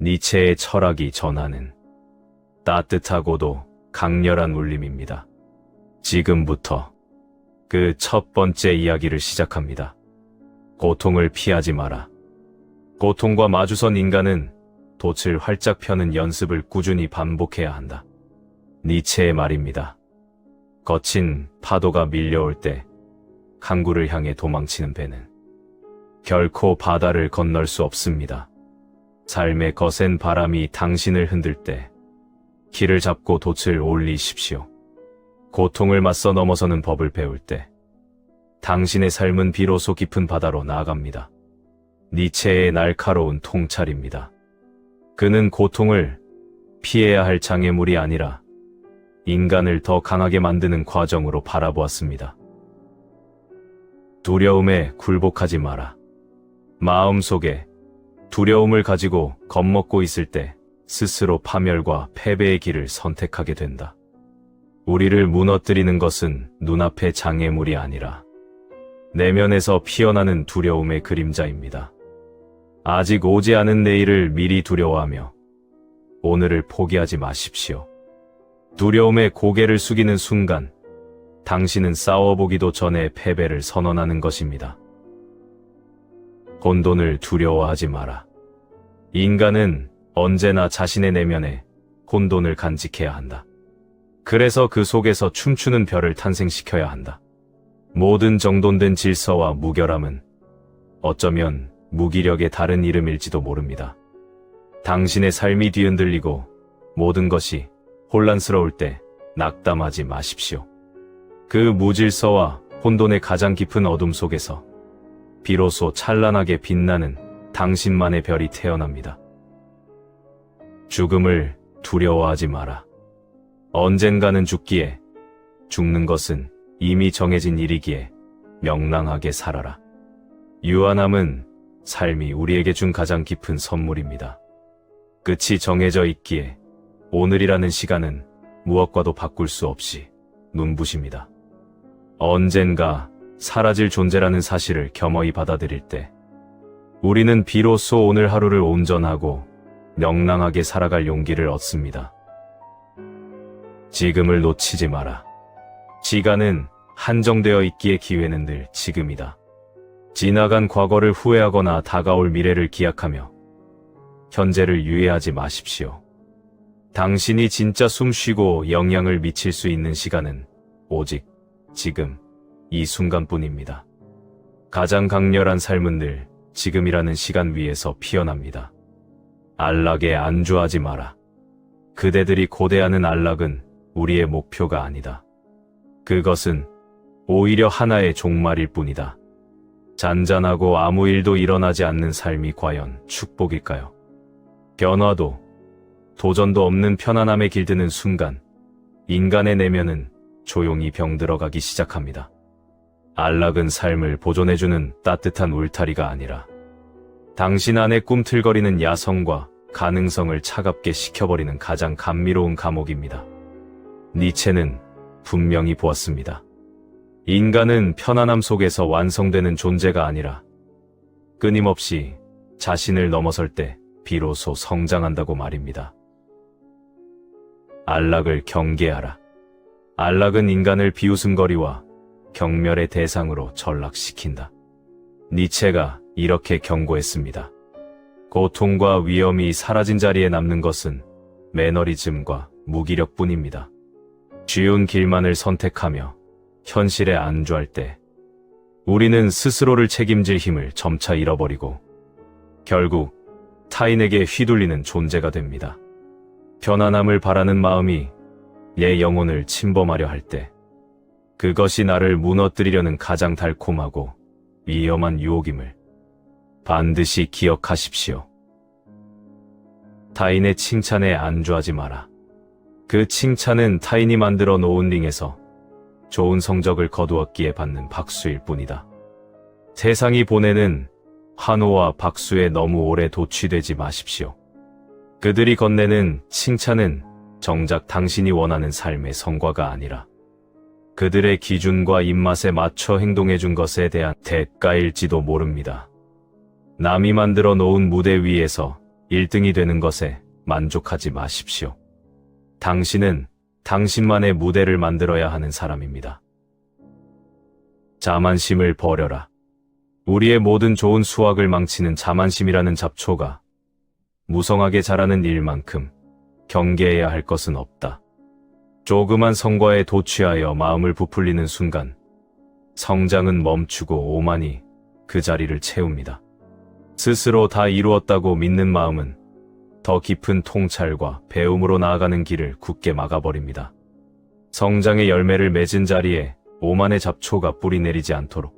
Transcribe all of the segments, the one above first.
니체의 철학이 전하는 따뜻하고도 강렬한 울림입니다. 지금부터 그 첫 번째 이야기를 시작합니다. 고통을 피하지 마라. 고통과 마주선 인간은 돛을 활짝 펴는 연습을 꾸준히 반복해야 한다. 니체의 말입니다. 거친 파도가 밀려올 때 항구를 향해 도망치는 배는 결코 바다를 건널 수 없습니다. 삶의 거센 바람이 당신을 흔들 때 길을 잡고 돛을 올리십시오. 고통을 맞서 넘어서는 법을 배울 때 당신의 삶은 비로소 깊은 바다로 나아갑니다. 니체의 날카로운 통찰입니다. 그는 고통을 피해야 할 장애물이 아니라 인간을 더 강하게 만드는 과정으로 바라보았습니다. 두려움에 굴복하지 마라. 마음속에 두려움을 가지고 겁먹고 있을 때 스스로 파멸과 패배의 길을 선택하게 된다. 우리를 무너뜨리는 것은 눈앞의 장애물이 아니라 내면에서 피어나는 두려움의 그림자입니다. 아직 오지 않은 내일을 미리 두려워하며 오늘을 포기하지 마십시오. 두려움에 고개를 숙이는 순간 당신은 싸워보기도 전에 패배를 선언하는 것입니다. 혼돈을 두려워하지 마라. 인간은 언제나 자신의 내면에 혼돈을 간직해야 한다. 그래서 그 속에서 춤추는 별을 탄생시켜야 한다. 모든 정돈된 질서와 무결함은 어쩌면 무기력의 다른 이름일지도 모릅니다. 당신의 삶이 뒤흔들리고 모든 것이 혼란스러울 때 낙담하지 마십시오. 그 무질서와 혼돈의 가장 깊은 어둠 속에서 비로소 찬란하게 빛나는 당신만의 별이 태어납니다. 죽음을 두려워하지 마라. 언젠가는 죽기에 죽는 것은 이미 정해진 일이기에 명랑하게 살아라. 유한함은 삶이 우리에게 준 가장 깊은 선물입니다. 끝이 정해져 있기에 오늘이라는 시간은 무엇과도 바꿀 수 없이 눈부십니다. 언젠가 사라질 존재라는 사실을 겸허히 받아들일 때 우리는 비로소 오늘 하루를 온전하고 명랑하게 살아갈 용기를 얻습니다. 지금을 놓치지 마라. 시간은 한정되어 있기에 기회는 늘 지금이다. 지나간 과거를 후회하거나 다가올 미래를 기약하며 현재를 유예하지 마십시오. 당신이 진짜 숨쉬고 영향을 미칠 수 있는 시간은 오직 지금 이 순간뿐입니다. 가장 강렬한 삶은 늘 지금이라는 시간 위에서 피어납니다. 안락에 안주하지 마라. 그대들이 고대하는 안락은 우리의 목표가 아니다. 그것은 오히려 하나의 종말일 뿐이다. 잔잔하고 아무 일도 일어나지 않는 삶이 과연 축복일까요? 변화도 도전도 없는 편안함에 길드는 순간 인간의 내면은 조용히 병들어가기 시작합니다. 안락은 삶을 보존해주는 따뜻한 울타리가 아니라 당신 안에 꿈틀거리는 야성과 가능성을 차갑게 식혀버리는 가장 감미로운 감옥입니다. 니체는 분명히 보았습니다. 인간은 편안함 속에서 완성되는 존재가 아니라 끊임없이 자신을 넘어설 때 비로소 성장한다고 말입니다. 안락을 경계하라. 안락은 인간을 비웃음거리와 경멸의 대상으로 전락시킨다. 니체가 이렇게 경고했습니다. 고통과 위험이 사라진 자리에 남는 것은 매너리즘과 무기력뿐입니다. 쉬운 길만을 선택하며 현실에 안주할 때 우리는 스스로를 책임질 힘을 점차 잃어버리고 결국 타인에게 휘둘리는 존재가 됩니다. 편안함을 바라는 마음이 내 영혼을 침범하려 할 때 그것이 나를 무너뜨리려는 가장 달콤하고 위험한 유혹임을 반드시 기억하십시오. 타인의 칭찬에 안주하지 마라. 그 칭찬은 타인이 만들어 놓은 링에서 좋은 성적을 거두었기에 받는 박수일 뿐이다. 세상이 보내는 환호와 박수에 너무 오래 도취되지 마십시오. 그들이 건네는 칭찬은 정작 당신이 원하는 삶의 성과가 아니라 그들의 기준과 입맛에 맞춰 행동해준 것에 대한 대가일지도 모릅니다. 남이 만들어 놓은 무대 위에서 1등이 되는 것에 만족하지 마십시오. 당신은 당신만의 무대를 만들어야 하는 사람입니다. 자만심을 버려라. 우리의 모든 좋은 수확을 망치는 자만심이라는 잡초가 무성하게 자라는 일만큼 경계해야 할 것은 없다. 조그만 성과에 도취하여 마음을 부풀리는 순간 성장은 멈추고 오만이 그 자리를 채웁니다. 스스로 다 이루었다고 믿는 마음은 더 깊은 통찰과 배움으로 나아가는 길을 굳게 막아버립니다. 성장의 열매를 맺은 자리에 오만의 잡초가 뿌리내리지 않도록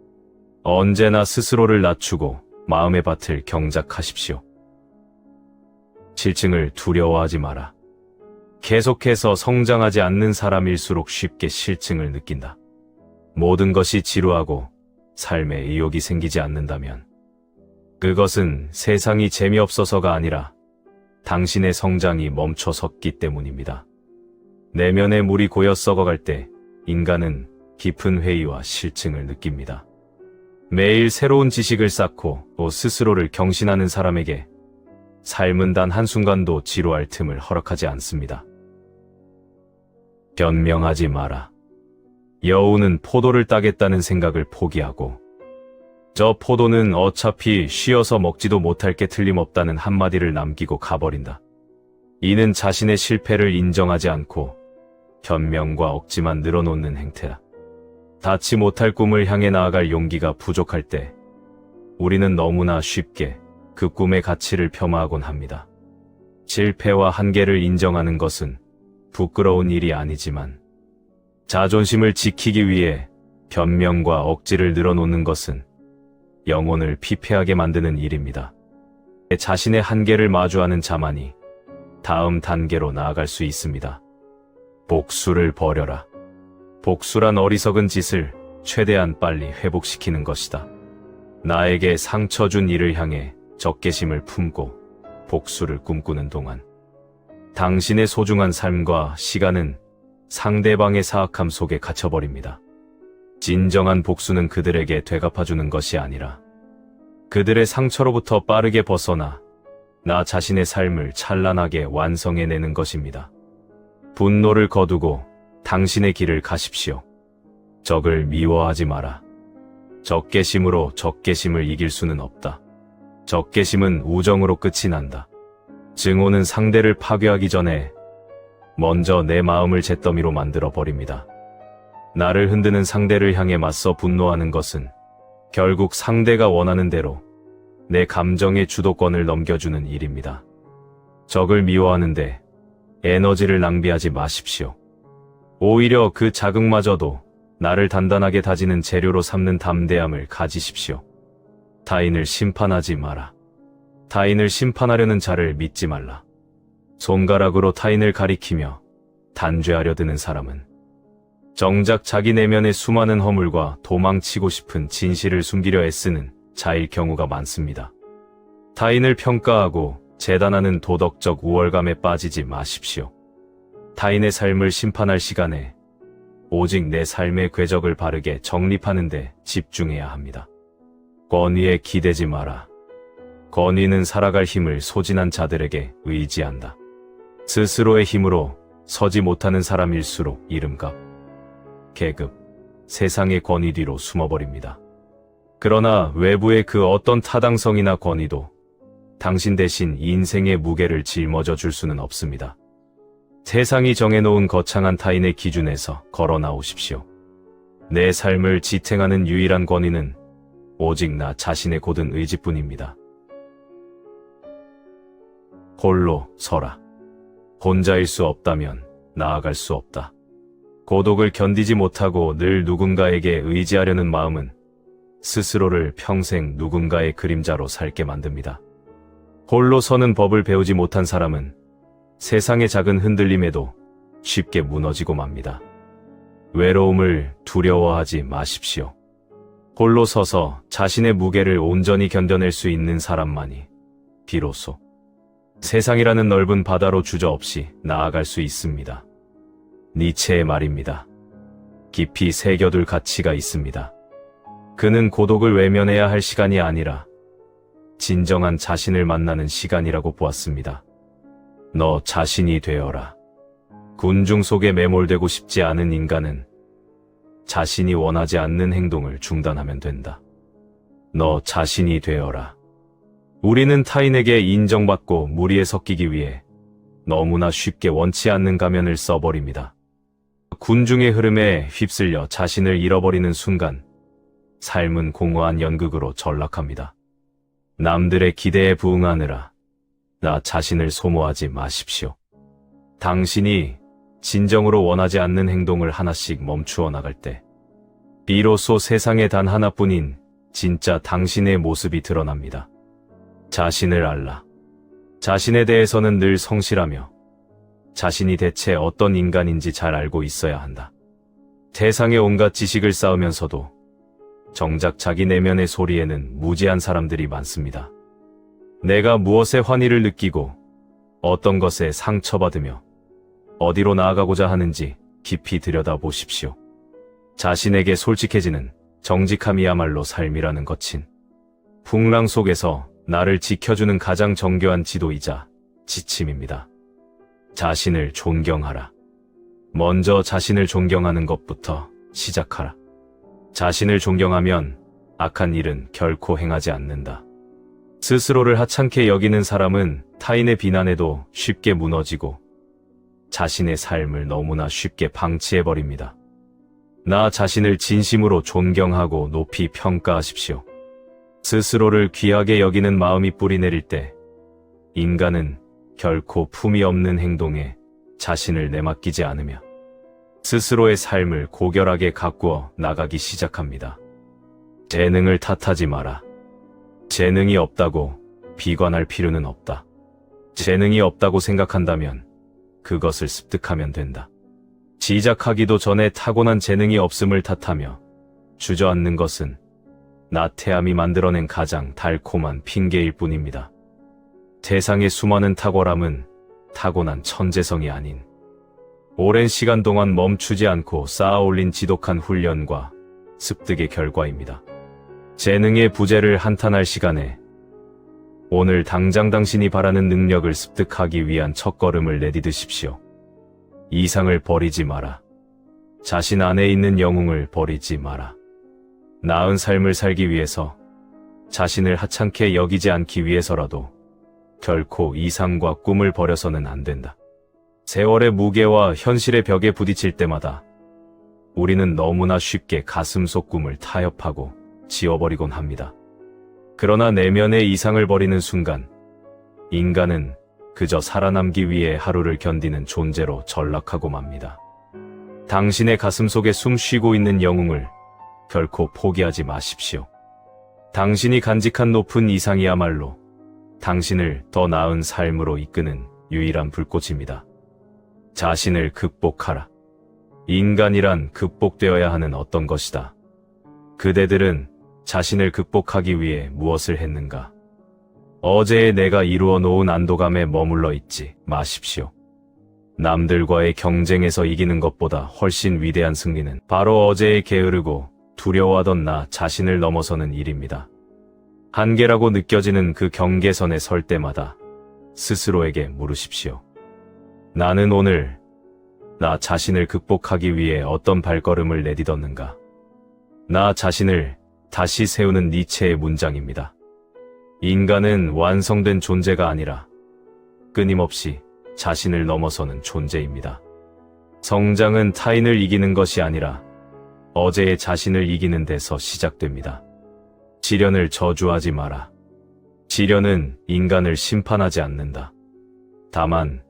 언제나 스스로를 낮추고 마음의 밭을 경작하십시오. 실증을 두려워하지 마라. 계속해서 성장하지 않는 사람일수록 쉽게 실증을 느낀다. 모든 것이 지루하고 삶에 의욕이 생기지 않는다면 그것은 세상이 재미없어서가 아니라 당신의 성장이 멈춰섰기 때문입니다. 내면의 물이 고여 썩어갈 때 인간은 깊은 회의와 실증을 느낍니다. 매일 새로운 지식을 쌓고 또 스스로를 경신하는 사람에게 삶은 단 한순간도 지루할 틈을 허락하지 않습니다. 변명하지 마라. 여우는 포도를 따겠다는 생각을 포기하고 저 포도는 어차피 쉬어서 먹지도 못할 게 틀림없다는 한마디를 남기고 가버린다. 이는 자신의 실패를 인정하지 않고 변명과 억지만 늘어놓는 행태다. 닿지 못할 꿈을 향해 나아갈 용기가 부족할 때 우리는 너무나 쉽게 그 꿈의 가치를 폄하하곤 합니다. 실패와 한계를 인정하는 것은 부끄러운 일이 아니지만 자존심을 지키기 위해 변명과 억지를 늘어놓는 것은 영혼을 피폐하게 만드는 일입니다. 자신의 한계를 마주하는 자만이 다음 단계로 나아갈 수 있습니다. 복수를 버려라. 복수란 어리석은 짓을 최대한 빨리 회복시키는 것이다. 나에게 상처 준 이를 향해 적개심을 품고 복수를 꿈꾸는 동안 당신의 소중한 삶과 시간은 상대방의 사악함 속에 갇혀버립니다. 진정한 복수는 그들에게 되갚아주는 것이 아니라 그들의 상처로부터 빠르게 벗어나 나 자신의 삶을 찬란하게 완성해내는 것입니다. 분노를 거두고 당신의 길을 가십시오. 적을 미워하지 마라. 적개심으로 적개심을 이길 수는 없다. 적개심은 우정으로 끝이 난다. 증오는 상대를 파괴하기 전에 먼저 내 마음을 잿더미로 만들어 버립니다. 나를 흔드는 상대를 향해 맞서 분노하는 것은 결국 상대가 원하는 대로 내 감정의 주도권을 넘겨주는 일입니다. 적을 미워하는데 에너지를 낭비하지 마십시오. 오히려 그 자극마저도 나를 단단하게 다지는 재료로 삼는 담대함을 가지십시오. 타인을 심판하지 마라. 타인을 심판하려는 자를 믿지 말라. 손가락으로 타인을 가리키며 단죄하려 드는 사람은 정작 자기 내면의 수많은 허물과 도망치고 싶은 진실을 숨기려 애쓰는 자일 경우가 많습니다. 타인을 평가하고 재단하는 도덕적 우월감에 빠지지 마십시오. 타인의 삶을 심판할 시간에 오직 내 삶의 궤적을 바르게 정립하는 데 집중해야 합니다. 권위에 기대지 마라. 권위는 살아갈 힘을 소진한 자들에게 의지한다. 스스로의 힘으로 서지 못하는 사람일수록 이름값, 계급, 세상의 권위 뒤로 숨어버립니다. 그러나 외부의 그 어떤 타당성이나 권위도 당신 대신 인생의 무게를 짊어져 줄 수는 없습니다. 세상이 정해놓은 거창한 타인의 기준에서 걸어 나오십시오. 내 삶을 지탱하는 유일한 권위는 오직 나 자신의 고든 의지뿐입니다. 홀로 서라. 혼자일 수 없다면 나아갈 수 없다. 고독을 견디지 못하고 늘 누군가에게 의지하려는 마음은 스스로를 평생 누군가의 그림자로 살게 만듭니다. 홀로 서는 법을 배우지 못한 사람은 세상의 작은 흔들림에도 쉽게 무너지고 맙니다. 외로움을 두려워하지 마십시오. 홀로 서서 자신의 무게를 온전히 견뎌낼 수 있는 사람만이 비로소 세상이라는 넓은 바다로 주저없이 나아갈 수 있습니다. 니체의 말입니다. 깊이 새겨둘 가치가 있습니다. 그는 고독을 외면해야 할 시간이 아니라 진정한 자신을 만나는 시간이라고 보았습니다. 너 자신이 되어라. 군중 속에 매몰되고 싶지 않은 인간은 자신이 원하지 않는 행동을 중단하면 된다. 너 자신이 되어라. 우리는 타인에게 인정받고 무리에 섞이기 위해 너무나 쉽게 원치 않는 가면을 써버립니다. 군중의 흐름에 휩쓸려 자신을 잃어버리는 순간 삶은 공허한 연극으로 전락합니다. 남들의 기대에 부응하느라 나 자신을 소모하지 마십시오. 당신이 진정으로 원하지 않는 행동을 하나씩 멈추어 나갈 때 비로소 세상에 단 하나뿐인 진짜 당신의 모습이 드러납니다. 자신을 알라. 자신에 대해서는 늘 성실하며 자신이 대체 어떤 인간인지 잘 알고 있어야 한다. 세상의 온갖 지식을 쌓으면서도 정작 자기 내면의 소리에는 무지한 사람들이 많습니다. 내가 무엇에 환희를 느끼고 어떤 것에 상처받으며 어디로 나아가고자 하는지 깊이 들여다보십시오. 자신에게 솔직해지는 정직함이야말로 삶이라는 거친 풍랑 속에서 나를 지켜주는 가장 정교한 지도이자 지침입니다. 자신을 존경하라. 먼저 자신을 존경하는 것부터 시작하라. 자신을 존경하면 악한 일은 결코 행하지 않는다. 스스로를 하찮게 여기는 사람은 타인의 비난에도 쉽게 무너지고 자신의 삶을 너무나 쉽게 방치해버립니다. 나 자신을 진심으로 존경하고 높이 평가하십시오. 스스로를 귀하게 여기는 마음이 뿌리내릴 때 인간은 결코 품이 없는 행동에 자신을 내맡기지 않으며 스스로의 삶을 고결하게 가꾸어 나가기 시작합니다. 재능을 탓하지 마라. 재능이 없다고 비관할 필요는 없다. 재능이 없다고 생각한다면 그것을 습득하면 된다. 시작하기도 전에 타고난 재능이 없음을 탓하며 주저앉는 것은 나태함이 만들어낸 가장 달콤한 핑계일 뿐입니다. 세상의 수많은 탁월함은 타고난 천재성이 아닌 오랜 시간 동안 멈추지 않고 쌓아올린 지독한 훈련과 습득의 결과입니다. 재능의 부재를 한탄할 시간에 오늘 당장 당신이 바라는 능력을 습득하기 위한 첫걸음을 내디드십시오. 이상을 버리지 마라. 자신 안에 있는 영웅을 버리지 마라. 나은 삶을 살기 위해서 자신을 하찮게 여기지 않기 위해서라도 결코 이상과 꿈을 버려서는 안 된다. 세월의 무게와 현실의 벽에 부딪힐 때마다 우리는 너무나 쉽게 가슴속 꿈을 타협하고 지워버리곤 합니다. 그러나 내면의 이상을 버리는 순간 인간은 그저 살아남기 위해 하루를 견디는 존재로 전락하고 맙니다. 당신의 가슴속에 숨 쉬고 있는 영웅을 결코 포기하지 마십시오. 당신이 간직한 높은 이상이야말로 당신을 더 나은 삶으로 이끄는 유일한 불꽃입니다. 자신을 극복하라. 인간이란 극복되어야 하는 어떤 것이다. 그대들은 자신을 극복하기 위해 무엇을 했는가? 어제의 내가 이루어 놓은 안도감에 머물러 있지 마십시오. 남들과의 경쟁에서 이기는 것보다 훨씬 위대한 승리는 바로 어제에 게으르고 두려워하던 나 자신을 넘어서는 일입니다. 한계라고 느껴지는 그 경계선에 설 때마다 스스로에게 물으십시오. 나는 오늘 나 자신을 극복하기 위해 어떤 발걸음을 내딛었는가? 나 자신을 다시 세우는 니체의 문장입니다. 인간은 완성된 존재가 아니라 끊임없이 자신을 넘어서는 존재입니다. 성장은 타인을 이기는 것이 아니라 어제의 자신을 이기는 데서 시작됩니다. 시련을 저주하지 마라. 시련은 인간을 심판하지 않는다. 다만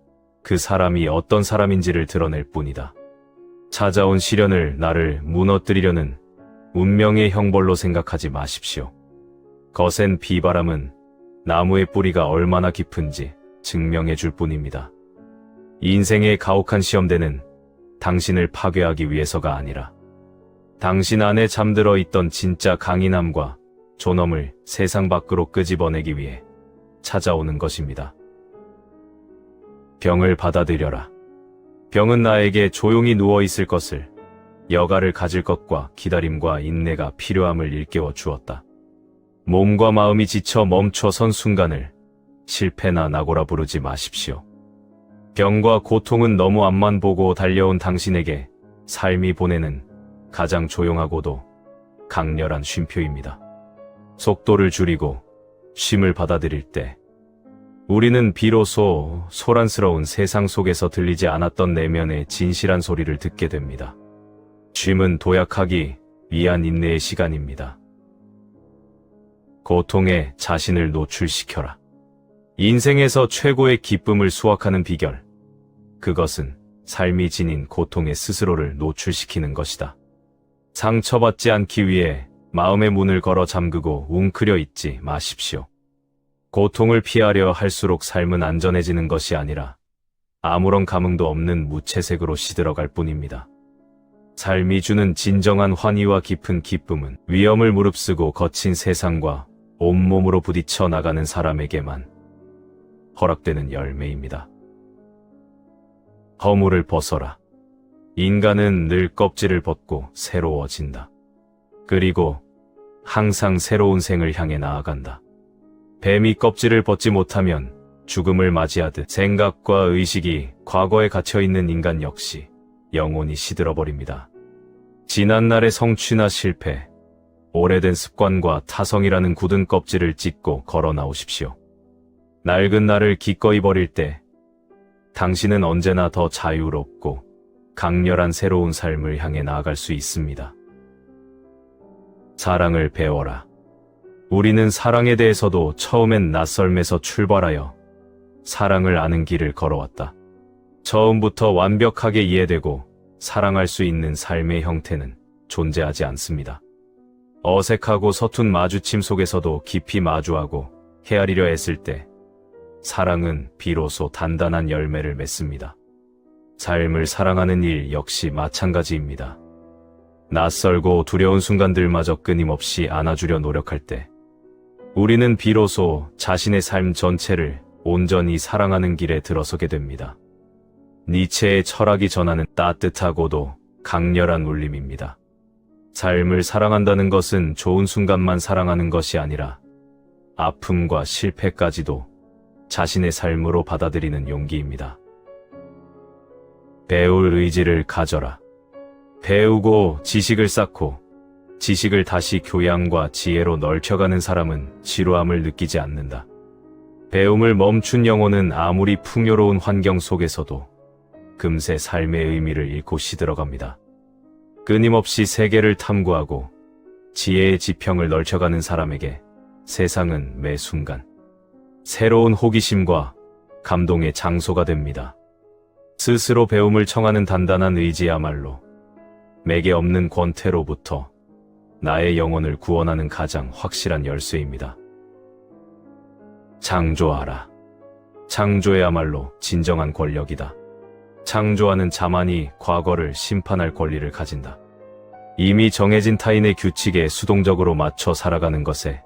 그 사람이 어떤 사람인지를 드러낼 뿐이다. 찾아온 시련을 나를 무너뜨리려는 운명의 형벌로 생각하지 마십시오. 거센 비바람은 나무의 뿌리가 얼마나 깊은지 증명해 줄 뿐입니다. 인생의 가혹한 시험대는 당신을 파괴하기 위해서가 아니라 당신 안에 잠들어 있던 진짜 강인함과 존엄을 세상 밖으로 끄집어내기 위해 찾아오는 것입니다. 병을 받아들여라. 병은 나에게 조용히 누워있을 것을, 여가를 가질 것과 기다림과 인내가 필요함을 일깨워 주었다. 몸과 마음이 지쳐 멈춰선 순간을 실패나 낙오라 부르지 마십시오. 병과 고통은 너무 앞만 보고 달려온 당신에게 삶이 보내는 가장 조용하고도 강렬한 쉼표입니다. 속도를 줄이고 쉼을 받아들일 때 우리는 비로소 소란스러운 세상 속에서 들리지 않았던 내면의 진실한 소리를 듣게 됩니다. 쉼은 도약하기 위한 인내의 시간입니다. 고통에 자신을 노출시켜라. 인생에서 최고의 기쁨을 수확하는 비결. 그것은 삶이 지닌 고통에 스스로를 노출시키는 것이다. 상처받지 않기 위해 마음의 문을 걸어 잠그고 웅크려 있지 마십시오. 고통을 피하려 할수록 삶은 안전해지는 것이 아니라 아무런 감흥도 없는 무채색으로 시들어갈 뿐입니다. 삶이 주는 진정한 환희와 깊은 기쁨은 위험을 무릅쓰고 거친 세상과 온몸으로 부딪혀 나가는 사람에게만 허락되는 열매입니다. 허물을 벗어라. 인간은 늘 껍질을 벗고 새로워진다. 그리고 항상 새로운 생을 향해 나아간다. 뱀이 껍질을 벗지 못하면 죽음을 맞이하듯 생각과 의식이 과거에 갇혀있는 인간 역시 영혼이 시들어버립니다. 지난날의 성취나 실패, 오래된 습관과 타성이라는 굳은 껍질을 찢고 걸어 나오십시오. 낡은 나를 기꺼이 버릴 때 당신은 언제나 더 자유롭고 강렬한 새로운 삶을 향해 나아갈 수 있습니다. 사랑을 배워라. 우리는 사랑에 대해서도 처음엔 낯설면서 출발하여 사랑을 아는 길을 걸어왔다. 처음부터 완벽하게 이해되고 사랑할 수 있는 삶의 형태는 존재하지 않습니다. 어색하고 서툰 마주침 속에서도 깊이 마주하고 헤아리려 했을 때 사랑은 비로소 단단한 열매를 맺습니다. 삶을 사랑하는 일 역시 마찬가지입니다. 낯설고 두려운 순간들마저 끊임없이 안아주려 노력할 때 우리는 비로소 자신의 삶 전체를 온전히 사랑하는 길에 들어서게 됩니다. 니체의 철학이 전하는 따뜻하고도 강렬한 울림입니다. 삶을 사랑한다는 것은 좋은 순간만 사랑하는 것이 아니라 아픔과 실패까지도 자신의 삶으로 받아들이는 용기입니다. 배울 의지를 가져라. 배우고 지식을 쌓고 지식을 다시 교양과 지혜로 넓혀가는 사람은 지루함을 느끼지 않는다. 배움을 멈춘 영혼은 아무리 풍요로운 환경 속에서도 금세 삶의 의미를 잃고 시들어갑니다. 끊임없이 세계를 탐구하고 지혜의 지평을 넓혀가는 사람에게 세상은 매 순간 새로운 호기심과 감동의 장소가 됩니다. 스스로 배움을 청하는 단단한 의지야말로 맥에 없는 권태로부터 나의 영혼을 구원하는 가장 확실한 열쇠입니다. 창조하라. 창조야말로 진정한 권력이다. 창조하는 자만이 과거를 심판할 권리를 가진다. 이미 정해진 타인의 규칙에 수동적으로 맞춰 살아가는 것에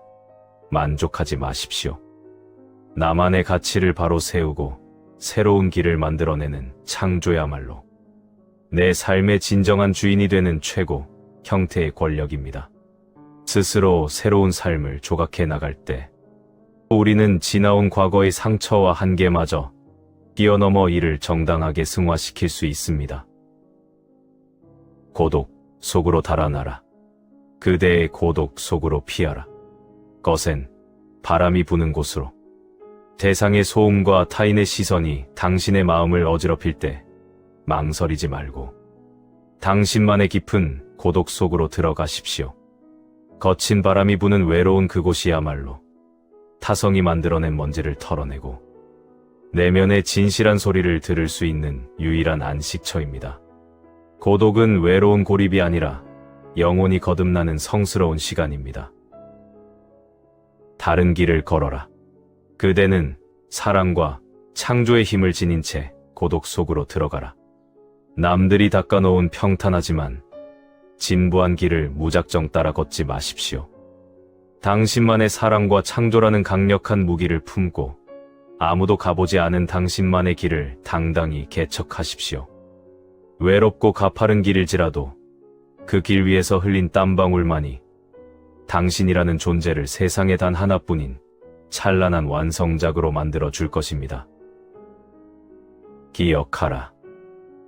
만족하지 마십시오. 나만의 가치를 바로 세우고 새로운 길을 만들어내는 창조야말로 내 삶의 진정한 주인이 되는 최고 형태의 권력입니다. 스스로 새로운 삶을 조각해 나갈 때 우리는 지나온 과거의 상처와 한계마저 뛰어넘어 이를 정당하게 승화시킬 수 있습니다. 고독 속으로 달아나라. 그대의 고독 속으로 피하라. 거센 바람이 부는 곳으로. 대상의 소음과 타인의 시선이 당신의 마음을 어지럽힐 때 망설이지 말고 당신만의 깊은 고독 속으로 들어가십시오. 거친 바람이 부는 외로운 그곳이야말로 타성이 만들어낸 먼지를 털어내고 내면의 진실한 소리를 들을 수 있는 유일한 안식처입니다. 고독은 외로운 고립이 아니라 영혼이 거듭나는 성스러운 시간입니다. 다른 길을 걸어라. 그대는 사랑과 창조의 힘을 지닌 채 고독 속으로 들어가라. 남들이 닦아놓은 평탄하지만 진부한 길을 무작정 따라 걷지 마십시오. 당신만의 사랑과 창조라는 강력한 무기를 품고 아무도 가보지 않은 당신만의 길을 당당히 개척하십시오. 외롭고 가파른 길일지라도 그 길 위에서 흘린 땀방울만이 당신이라는 존재를 세상에 단 하나뿐인 찬란한 완성작으로 만들어 줄 것입니다. 기억하라.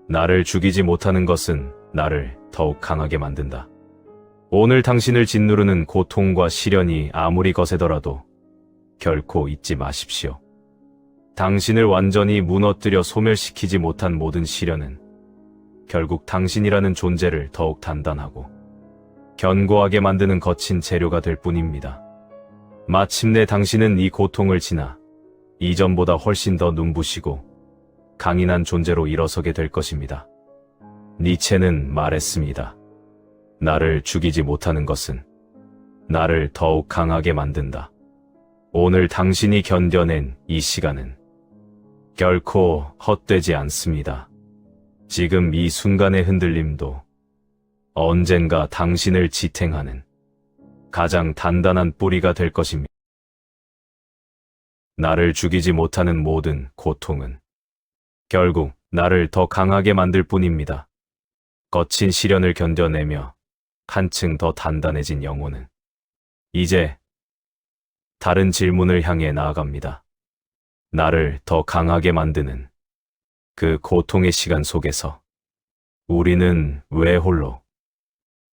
나를 죽이지 못하는 것은 나를 더욱 강하게 만든다. 오늘 당신을 짓누르는 고통과 시련이 아무리 거세더라도 결코 잊지 마십시오. 당신을 완전히 무너뜨려 소멸시키지 못한 모든 시련은 결국 당신이라는 존재를 더욱 단단하고 견고하게 만드는 거친 재료가 될 뿐입니다. 마침내 당신은 이 고통을 지나 이전보다 훨씬 더 눈부시고 강인한 존재로 일어서게 될 것입니다. 니체는 말했습니다. 나를 죽이지 못하는 것은 나를 더욱 강하게 만든다. 오늘 당신이 견뎌낸 이 시간은 결코 헛되지 않습니다. 지금 이 순간의 흔들림도 언젠가 당신을 지탱하는 가장 단단한 뿌리가 될 것입니다. 나를 죽이지 못하는 모든 고통은 결국 나를 더 강하게 만들 뿐입니다. 거친 시련을 견뎌내며 한층 더 단단해진 영혼은 이제 다른 질문을 향해 나아갑니다. 나를 더 강하게 만드는 그 고통의 시간 속에서 우리는 왜 홀로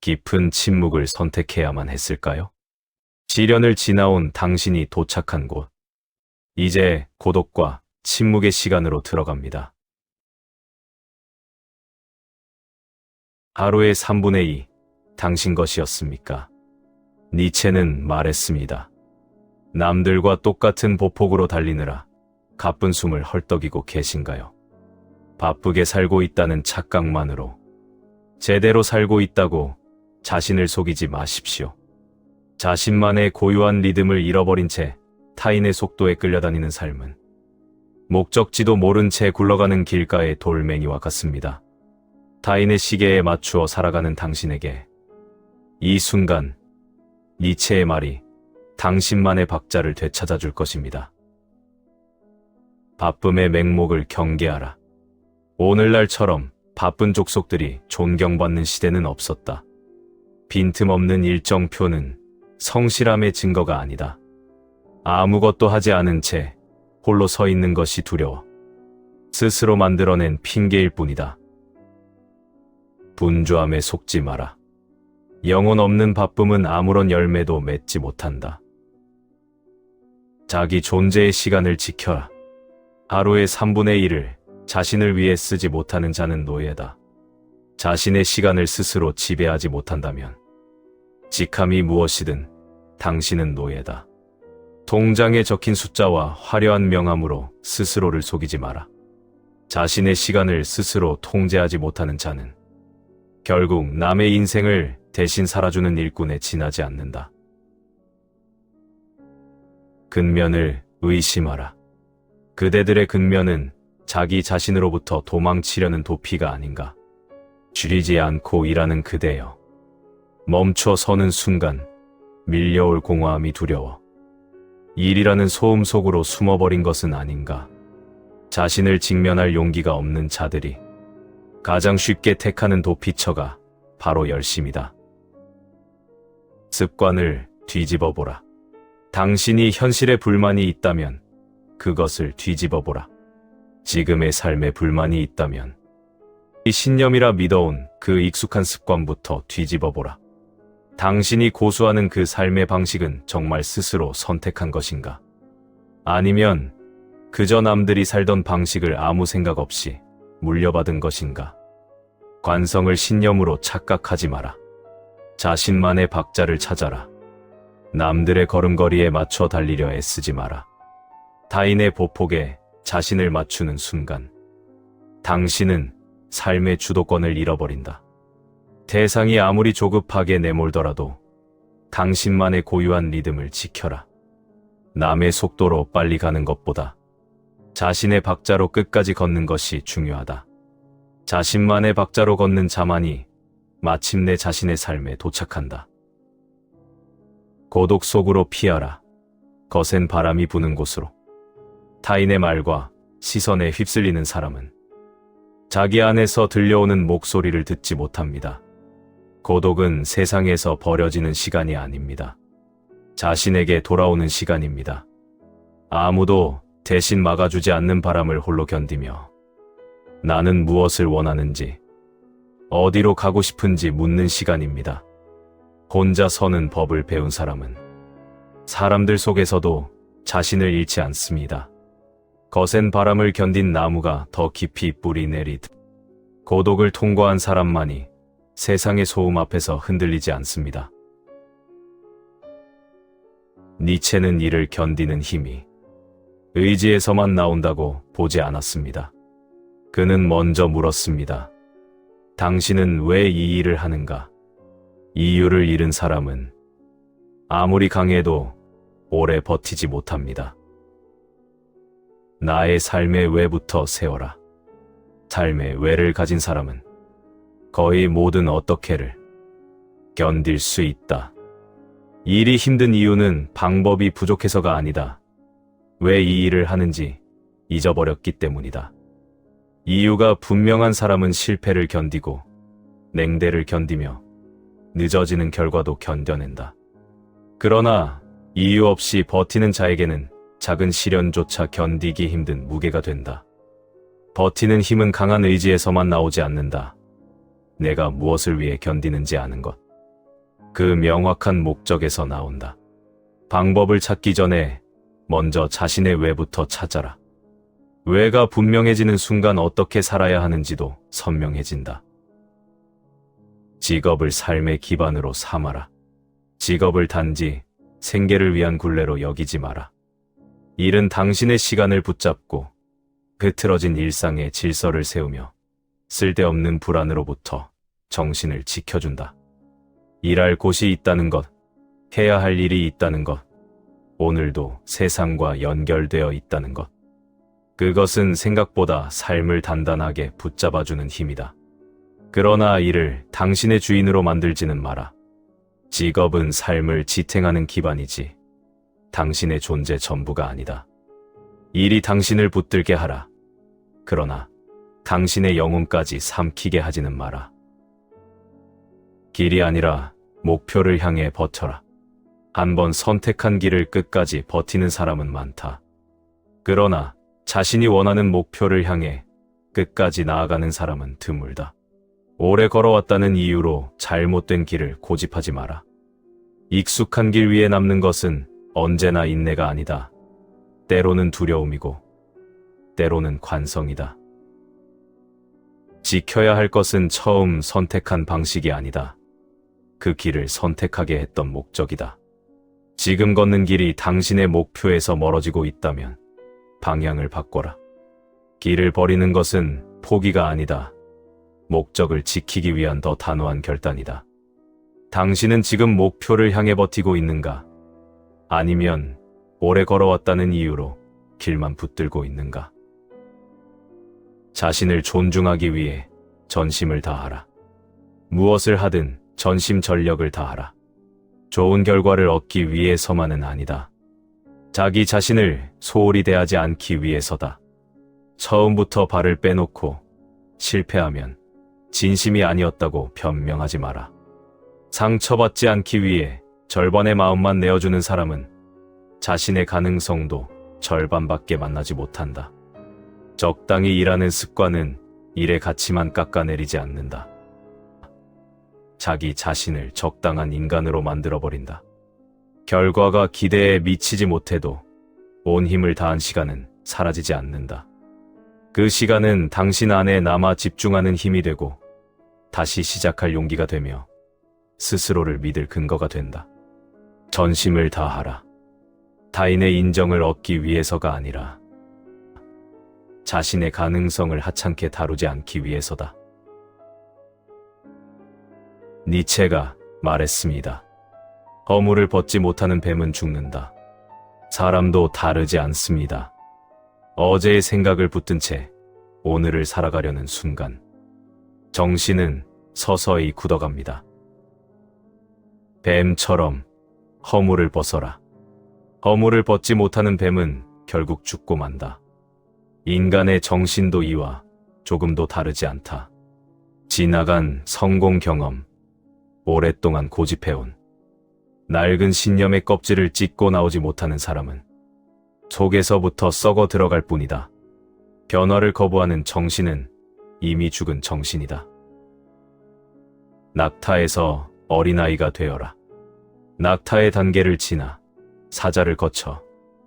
깊은 침묵을 선택해야만 했을까요? 시련을 지나온 당신이 도착한 곳, 이제 고독과 침묵의 시간으로 들어갑니다. 하루의 3분의 2, 당신 것이었습니까? 니체는 말했습니다. 남들과 똑같은 보폭으로 달리느라 가쁜 숨을 헐떡이고 계신가요? 바쁘게 살고 있다는 착각만으로 제대로 살고 있다고 자신을 속이지 마십시오. 자신만의 고유한 리듬을 잃어버린 채 타인의 속도에 끌려다니는 삶은 목적지도 모른 채 굴러가는 길가의 돌멩이와 같습니다. 타인의 시계에 맞추어 살아가는 당신에게 이 순간 니체의 말이 당신만의 박자를 되찾아 줄 것입니다. 바쁨의 맹목을 경계하라. 오늘날처럼 바쁜 족속들이 존경받는 시대는 없었다. 빈틈없는 일정표는 성실함의 증거가 아니다. 아무것도 하지 않은 채 홀로 서 있는 것이 두려워 스스로 만들어낸 핑계일 뿐이다. 분주함에 속지 마라. 영혼 없는 바쁨은 아무런 열매도 맺지 못한다. 자기 존재의 시간을 지켜라. 하루의 3분의 1을 자신을 위해 쓰지 못하는 자는 노예다. 자신의 시간을 스스로 지배하지 못한다면 직함이 무엇이든 당신은 노예다. 통장에 적힌 숫자와 화려한 명함으로 스스로를 속이지 마라. 자신의 시간을 스스로 통제하지 못하는 자는 결국 남의 인생을 대신 살아주는 일꾼에 지나지 않는다. 근면을 의심하라. 그대들의 근면은 자기 자신으로부터 도망치려는 도피가 아닌가. 줄이지 않고 일하는 그대여. 멈춰 서는 순간 밀려올 공허함이 두려워. 일이라는 소음 속으로 숨어버린 것은 아닌가. 자신을 직면할 용기가 없는 자들이 가장 쉽게 택하는 도피처가 바로 열심이다. 습관을 뒤집어보라. 당신이 현실에 불만이 있다면 그것을 뒤집어보라. 지금의 삶에 불만이 있다면 이 신념이라 믿어온 그 익숙한 습관부터 뒤집어보라. 당신이 고수하는 그 삶의 방식은 정말 스스로 선택한 것인가? 아니면 그저 남들이 살던 방식을 아무 생각 없이 물려받은 것인가? 관성을 신념으로 착각하지 마라. 자신만의 박자를 찾아라. 남들의 걸음걸이에 맞춰 달리려 애쓰지 마라. 타인의 보폭에 자신을 맞추는 순간 당신은 삶의 주도권을 잃어버린다. 대상이 아무리 조급하게 내몰더라도 당신만의 고유한 리듬을 지켜라. 남의 속도로 빨리 가는 것보다 자신의 박자로 끝까지 걷는 것이 중요하다. 자신만의 박자로 걷는 자만이 마침내 자신의 삶에 도착한다. 고독 속으로 피하라. 거센 바람이 부는 곳으로. 타인의 말과 시선에 휩쓸리는 사람은 자기 안에서 들려오는 목소리를 듣지 못합니다. 고독은 세상에서 버려지는 시간이 아닙니다. 자신에게 돌아오는 시간입니다. 아무도 대신 막아주지 않는 바람을 홀로 견디며 나는 무엇을 원하는지, 어디로 가고 싶은지 묻는 시간입니다. 혼자 서는 법을 배운 사람은 사람들 속에서도 자신을 잃지 않습니다. 거센 바람을 견딘 나무가 더 깊이 뿌리 내리듯 고독을 통과한 사람만이 세상의 소음 앞에서 흔들리지 않습니다. 니체는 이를 견디는 힘이 의지에서만 나온다고 보지 않았습니다. 그는 먼저 물었습니다. 당신은 왜 이 일을 하는가? 이유를 잃은 사람은 아무리 강해도 오래 버티지 못합니다. 나의 삶의 왜부터 세워라. 삶의 왜를 가진 사람은 거의 모든 어떻게를 견딜 수 있다. 일이 힘든 이유는 방법이 부족해서가 아니다. 왜 이 일을 하는지 잊어버렸기 때문이다. 이유가 분명한 사람은 실패를 견디고 냉대를 견디며 늦어지는 결과도 견뎌낸다. 그러나 이유 없이 버티는 자에게는 작은 시련조차 견디기 힘든 무게가 된다. 버티는 힘은 강한 의지에서만 나오지 않는다. 내가 무엇을 위해 견디는지 아는 것. 그 명확한 목적에서 나온다. 방법을 찾기 전에 먼저 자신의 왜부터 찾아라. 왜가 분명해지는 순간 어떻게 살아야 하는지도 선명해진다. 직업을 삶의 기반으로 삼아라. 직업을 단지 생계를 위한 굴레로 여기지 마라. 일은 당신의 시간을 붙잡고 흐트러진 일상의 질서를 세우며 쓸데없는 불안으로부터 정신을 지켜준다. 일할 곳이 있다는 것, 해야 할 일이 있다는 것, 오늘도 세상과 연결되어 있다는 것. 그것은 생각보다 삶을 단단하게 붙잡아주는 힘이다. 그러나 이를 당신의 주인으로 만들지는 마라. 직업은 삶을 지탱하는 기반이지 당신의 존재 전부가 아니다. 일이 당신을 붙들게 하라. 그러나 당신의 영혼까지 삼키게 하지는 마라. 길이 아니라 목표를 향해 버텨라. 한번 선택한 길을 끝까지 버티는 사람은 많다. 그러나 자신이 원하는 목표를 향해 끝까지 나아가는 사람은 드물다. 오래 걸어왔다는 이유로 잘못된 길을 고집하지 마라. 익숙한 길 위에 남는 것은 언제나 인내가 아니다. 때로는 두려움이고 때로는 관성이다. 지켜야 할 것은 처음 선택한 방식이 아니다. 그 길을 선택하게 했던 목적이다. 지금 걷는 길이 당신의 목표에서 멀어지고 있다면 방향을 바꿔라. 길을 버리는 것은 포기가 아니다. 목적을 지키기 위한 더 단호한 결단이다. 당신은 지금 목표를 향해 버티고 있는가? 아니면 오래 걸어왔다는 이유로 길만 붙들고 있는가? 자신을 존중하기 위해 전심을 다하라. 무엇을 하든 전심 전력을 다하라. 좋은 결과를 얻기 위해서만은 아니다. 자기 자신을 소홀히 대하지 않기 위해서다. 처음부터 발을 빼놓고 실패하면 진심이 아니었다고 변명하지 마라. 상처받지 않기 위해 절반의 마음만 내어주는 사람은 자신의 가능성도 절반밖에 만나지 못한다. 적당히 일하는 습관은 일의 가치만 깎아내리지 않는다. 자기 자신을 적당한 인간으로 만들어버린다. 결과가 기대에 미치지 못해도 온 힘을 다한 시간은 사라지지 않는다. 그 시간은 당신 안에 남아 집중하는 힘이 되고 다시 시작할 용기가 되며 스스로를 믿을 근거가 된다. 전심을 다하라. 타인의 인정을 얻기 위해서가 아니라 자신의 가능성을 하찮게 다루지 않기 위해서다. 니체가 말했습니다. 허물을 벗지 못하는 뱀은 죽는다. 사람도 다르지 않습니다. 어제의 생각을 붙든 채 오늘을 살아가려는 순간 정신은 서서히 굳어갑니다. 뱀처럼 허물을 벗어라. 허물을 벗지 못하는 뱀은 결국 죽고 만다. 인간의 정신도 이와 조금도 다르지 않다. 지나간 성공 경험, 오랫동안 고집해온 낡은 신념의 껍질을 찢고 나오지 못하는 사람은 속에서부터 썩어 들어갈 뿐이다. 변화를 거부하는 정신은 이미 죽은 정신이다. 낙타에서 어린아이가 되어라. 낙타의 단계를 지나 사자를 거쳐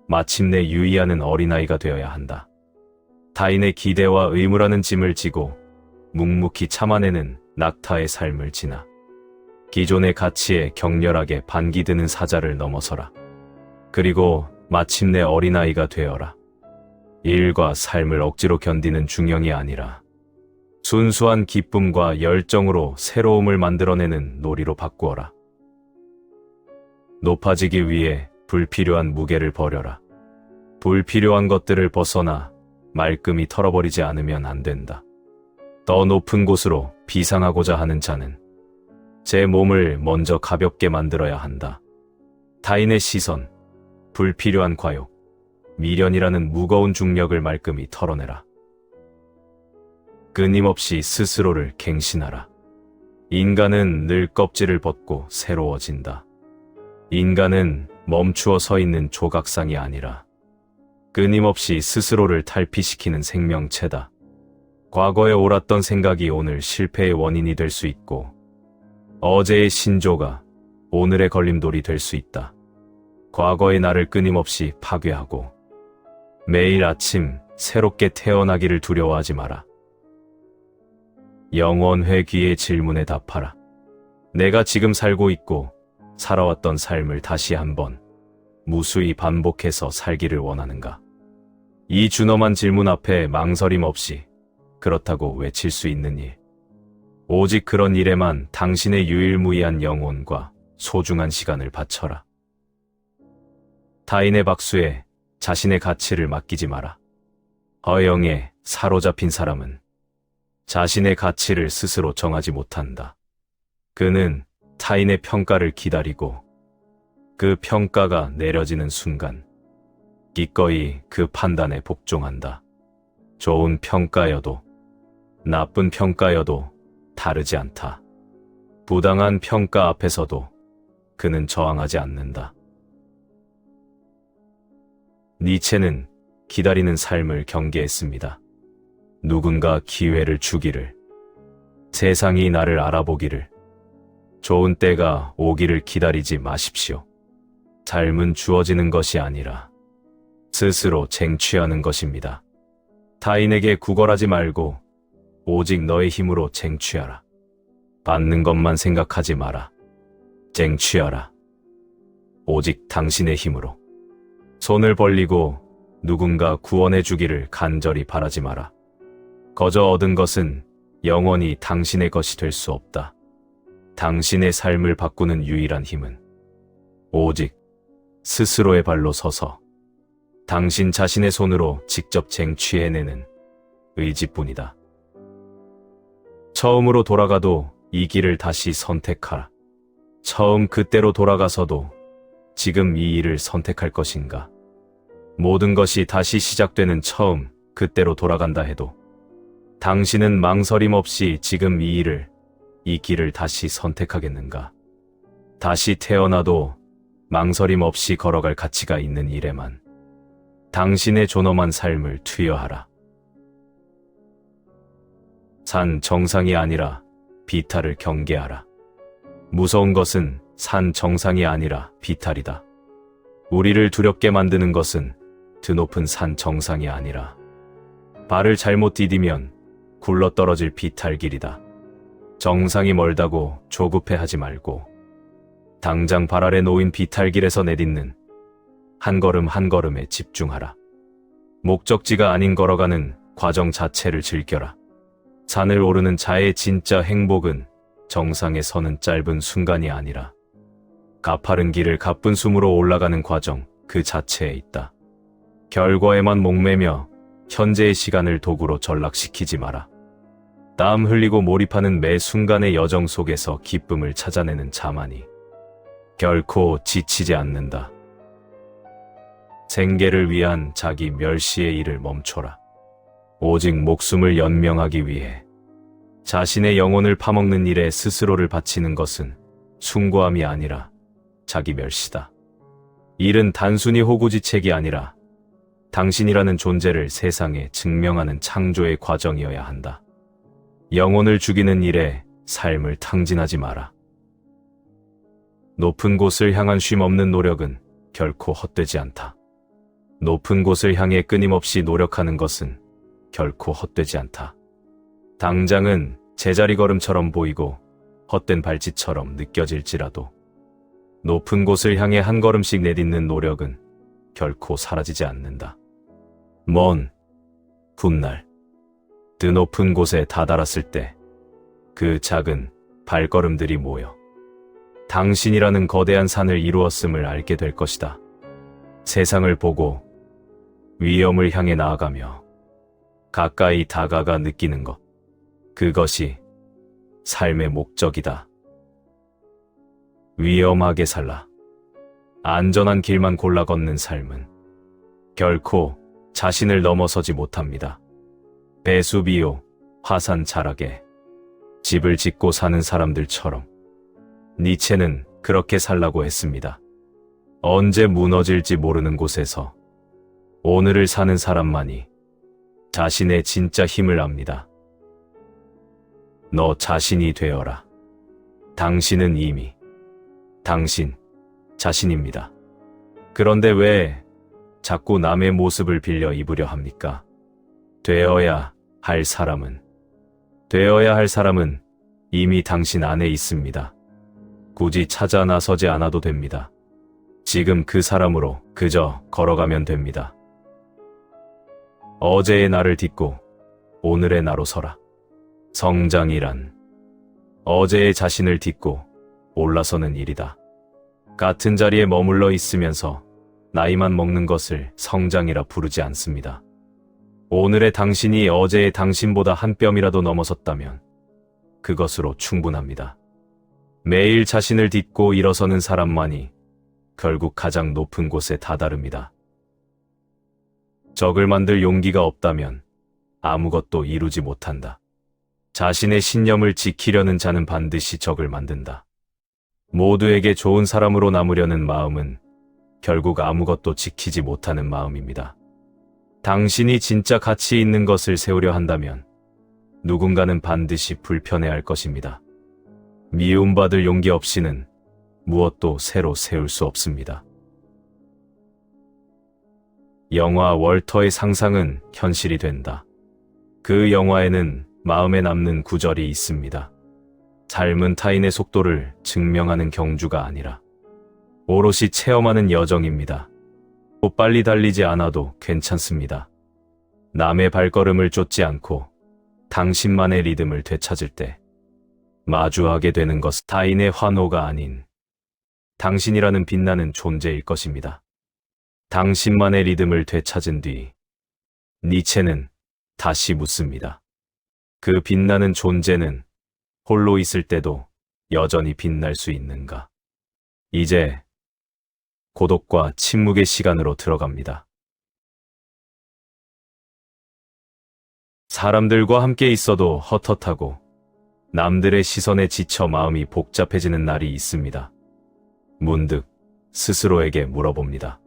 마침내 유의하는 어린아이가 되어야 한다. 타인의 기대와 의무라는 짐을 지고 묵묵히 참아내는 낙타의 삶을 지나 기존의 가치에 격렬하게 반기드는 사자를 넘어서라. 그리고 마침내 어린아이가 되어라. 일과 삶을 억지로 견디는 중형이 아니라 순수한 기쁨과 열정으로 새로움을 만들어내는 놀이로 바꾸어라. 높아지기 위해 불필요한 무게를 버려라. 불필요한 것들을 벗어나 말끔히 털어버리지 않으면 안 된다. 더 높은 곳으로 비상하고자 하는 자는 제 몸을 먼저 가볍게 만들어야 한다. 타인의 시선, 불필요한 과욕, 미련이라는 무거운 중력을 말끔히 털어내라. 끊임없이 스스로를 갱신하라. 인간은 늘 껍질을 벗고 새로워진다. 인간은 멈추어 서 있는 조각상이 아니라 끊임없이 스스로를 탈피시키는 생명체다. 과거에 옳았던 생각이 오늘 실패의 원인이 될 수 있고 어제의 신조가 오늘의 걸림돌이 될 수 있다. 과거의 나를 끊임없이 파괴하고 매일 아침 새롭게 태어나기를 두려워하지 마라. 영원회귀의 질문에 답하라. 내가 지금 살고 있고 살아왔던 삶을 다시 한번 무수히 반복해서 살기를 원하는가? 이 준엄한 질문 앞에 망설임 없이 그렇다고 외칠 수 있는 일. 오직 그런 일에만 당신의 유일무이한 영혼과 소중한 시간을 바쳐라. 타인의 박수에 자신의 가치를 맡기지 마라. 허영에 사로잡힌 사람은 자신의 가치를 스스로 정하지 못한다. 그는 타인의 평가를 기다리고 그 평가가 내려지는 순간 기꺼이 그 판단에 복종한다. 좋은 평가여도 나쁜 평가여도 다르지 않다. 부당한 평가 앞에서도 그는 저항하지 않는다. 니체는 기다리는 삶을 경계했습니다. 누군가 기회를 주기를, 세상이 나를 알아보기를, 좋은 때가 오기를 기다리지 마십시오. 삶은 주어지는 것이 아니라 스스로 쟁취하는 것입니다. 타인에게 구걸하지 말고 오직 너의 힘으로 쟁취하라. 받는 것만 생각하지 마라. 쟁취하라. 오직 당신의 힘으로. 손을 벌리고 누군가 구원해 주기를 간절히 바라지 마라. 거저 얻은 것은 영원히 당신의 것이 될 수 없다. 당신의 삶을 바꾸는 유일한 힘은 오직 스스로의 발로 서서 당신 자신의 손으로 직접 쟁취해내는 의지뿐이다. 처음으로 돌아가도 이 길을 다시 선택하라. 처음 그때로 돌아가서도 지금 이 일을 선택할 것인가? 모든 것이 다시 시작되는 처음 그때로 돌아간다 해도 당신은 망설임 없이 지금 이 길을 다시 선택하겠는가? 다시 태어나도 망설임 없이 걸어갈 가치가 있는 일에만 당신의 존엄한 삶을 투여하라. 산 정상이 아니라 비탈을 경계하라. 무서운 것은 산 정상이 아니라 비탈이다. 우리를 두렵게 만드는 것은 드높은 산 정상이 아니라 발을 잘못 디디면 굴러떨어질 비탈길이다. 정상이 멀다고 조급해하지 말고 당장 발 아래 놓인 비탈길에서 내딛는 한 걸음 한 걸음에 집중하라. 목적지가 아닌 걸어가는 과정 자체를 즐겨라. 산을 오르는 자의 진짜 행복은 정상에 서는 짧은 순간이 아니라 가파른 길을 가쁜 숨으로 올라가는 과정 그 자체에 있다. 결과에만 목매며 현재의 시간을 도구로 전락시키지 마라. 땀 흘리고 몰입하는 매 순간의 여정 속에서 기쁨을 찾아내는 자만이 결코 지치지 않는다. 생계를 위한 자기 멸시의 일을 멈춰라. 오직 목숨을 연명하기 위해 자신의 영혼을 파먹는 일에 스스로를 바치는 것은 숭고함이 아니라 자기 멸시다. 일은 단순히 호구지책이 아니라 당신이라는 존재를 세상에 증명하는 창조의 과정이어야 한다. 영혼을 죽이는 일에 삶을 탕진하지 마라. 높은 곳을 향한 쉼없는 노력은 결코 헛되지 않다. 높은 곳을 향해 끊임없이 노력하는 것은 결코 헛되지 않다. 당장은 제자리 걸음처럼 보이고 헛된 발짓처럼 느껴질지라도 높은 곳을 향해 한 걸음씩 내딛는 노력은 결코 사라지지 않는다. 먼 훗날 드높은 곳에 다다랐을 때 그 작은 발걸음들이 모여 당신이라는 거대한 산을 이루었음을 알게 될 것이다. 세상을 보고 위험을 향해 나아가며 가까이 다가가 느끼는 것, 그것이 삶의 목적이다. 위험하게 살라. 안전한 길만 골라 걷는 삶은 결코 자신을 넘어서지 못합니다. 베수비오 화산 자락에 집을 짓고 사는 사람들처럼 니체는 그렇게 살라고 했습니다. 언제 무너질지 모르는 곳에서 오늘을 사는 사람만이 자신의 진짜 힘을 압니다. 너 자신이 되어라. 당신은 이미 당신 자신입니다. 그런데 왜 자꾸 남의 모습을 빌려 입으려 합니까? 되어야 할 사람은 이미 당신 안에 있습니다. 굳이 찾아 나서지 않아도 됩니다. 지금 그 사람으로 그저 걸어가면 됩니다. 어제의 나를 딛고 오늘의 나로 서라. 성장이란 어제의 자신을 딛고 올라서는 일이다. 같은 자리에 머물러 있으면서 나이만 먹는 것을 성장이라 부르지 않습니다. 오늘의 당신이 어제의 당신보다 한 뼘이라도 넘어섰다면 그것으로 충분합니다. 매일 자신을 딛고 일어서는 사람만이 결국 가장 높은 곳에 다다릅니다. 적을 만들 용기가 없다면 아무것도 이루지 못한다. 자신의 신념을 지키려는 자는 반드시 적을 만든다. 모두에게 좋은 사람으로 남으려는 마음은 결국 아무것도 지키지 못하는 마음입니다. 당신이 진짜 가치 있는 것을 세우려 한다면 누군가는 반드시 불편해할 것입니다. 미움받을 용기 없이는 무엇도 새로 세울 수 없습니다. 영화 월터의 상상은 현실이 된다. 그 영화에는 마음에 남는 구절이 있습니다. 삶은 타인의 속도를 증명하는 경주가 아니라 오롯이 체험하는 여정입니다. 꼭 빨리 달리지 않아도 괜찮습니다. 남의 발걸음을 쫓지 않고 당신만의 리듬을 되찾을 때 마주하게 되는 것은 타인의 환호가 아닌 당신이라는 빛나는 존재일 것입니다. 당신만의 리듬을 되찾은 뒤 니체는 다시 묻습니다. 그 빛나는 존재는 홀로 있을 때도 여전히 빛날 수 있는가? 이제 고독과 침묵의 시간으로 들어갑니다. 사람들과 함께 있어도 헛헛하고 남들의 시선에 지쳐 마음이 복잡해지는 날이 있습니다. 문득 스스로에게 물어봅니다.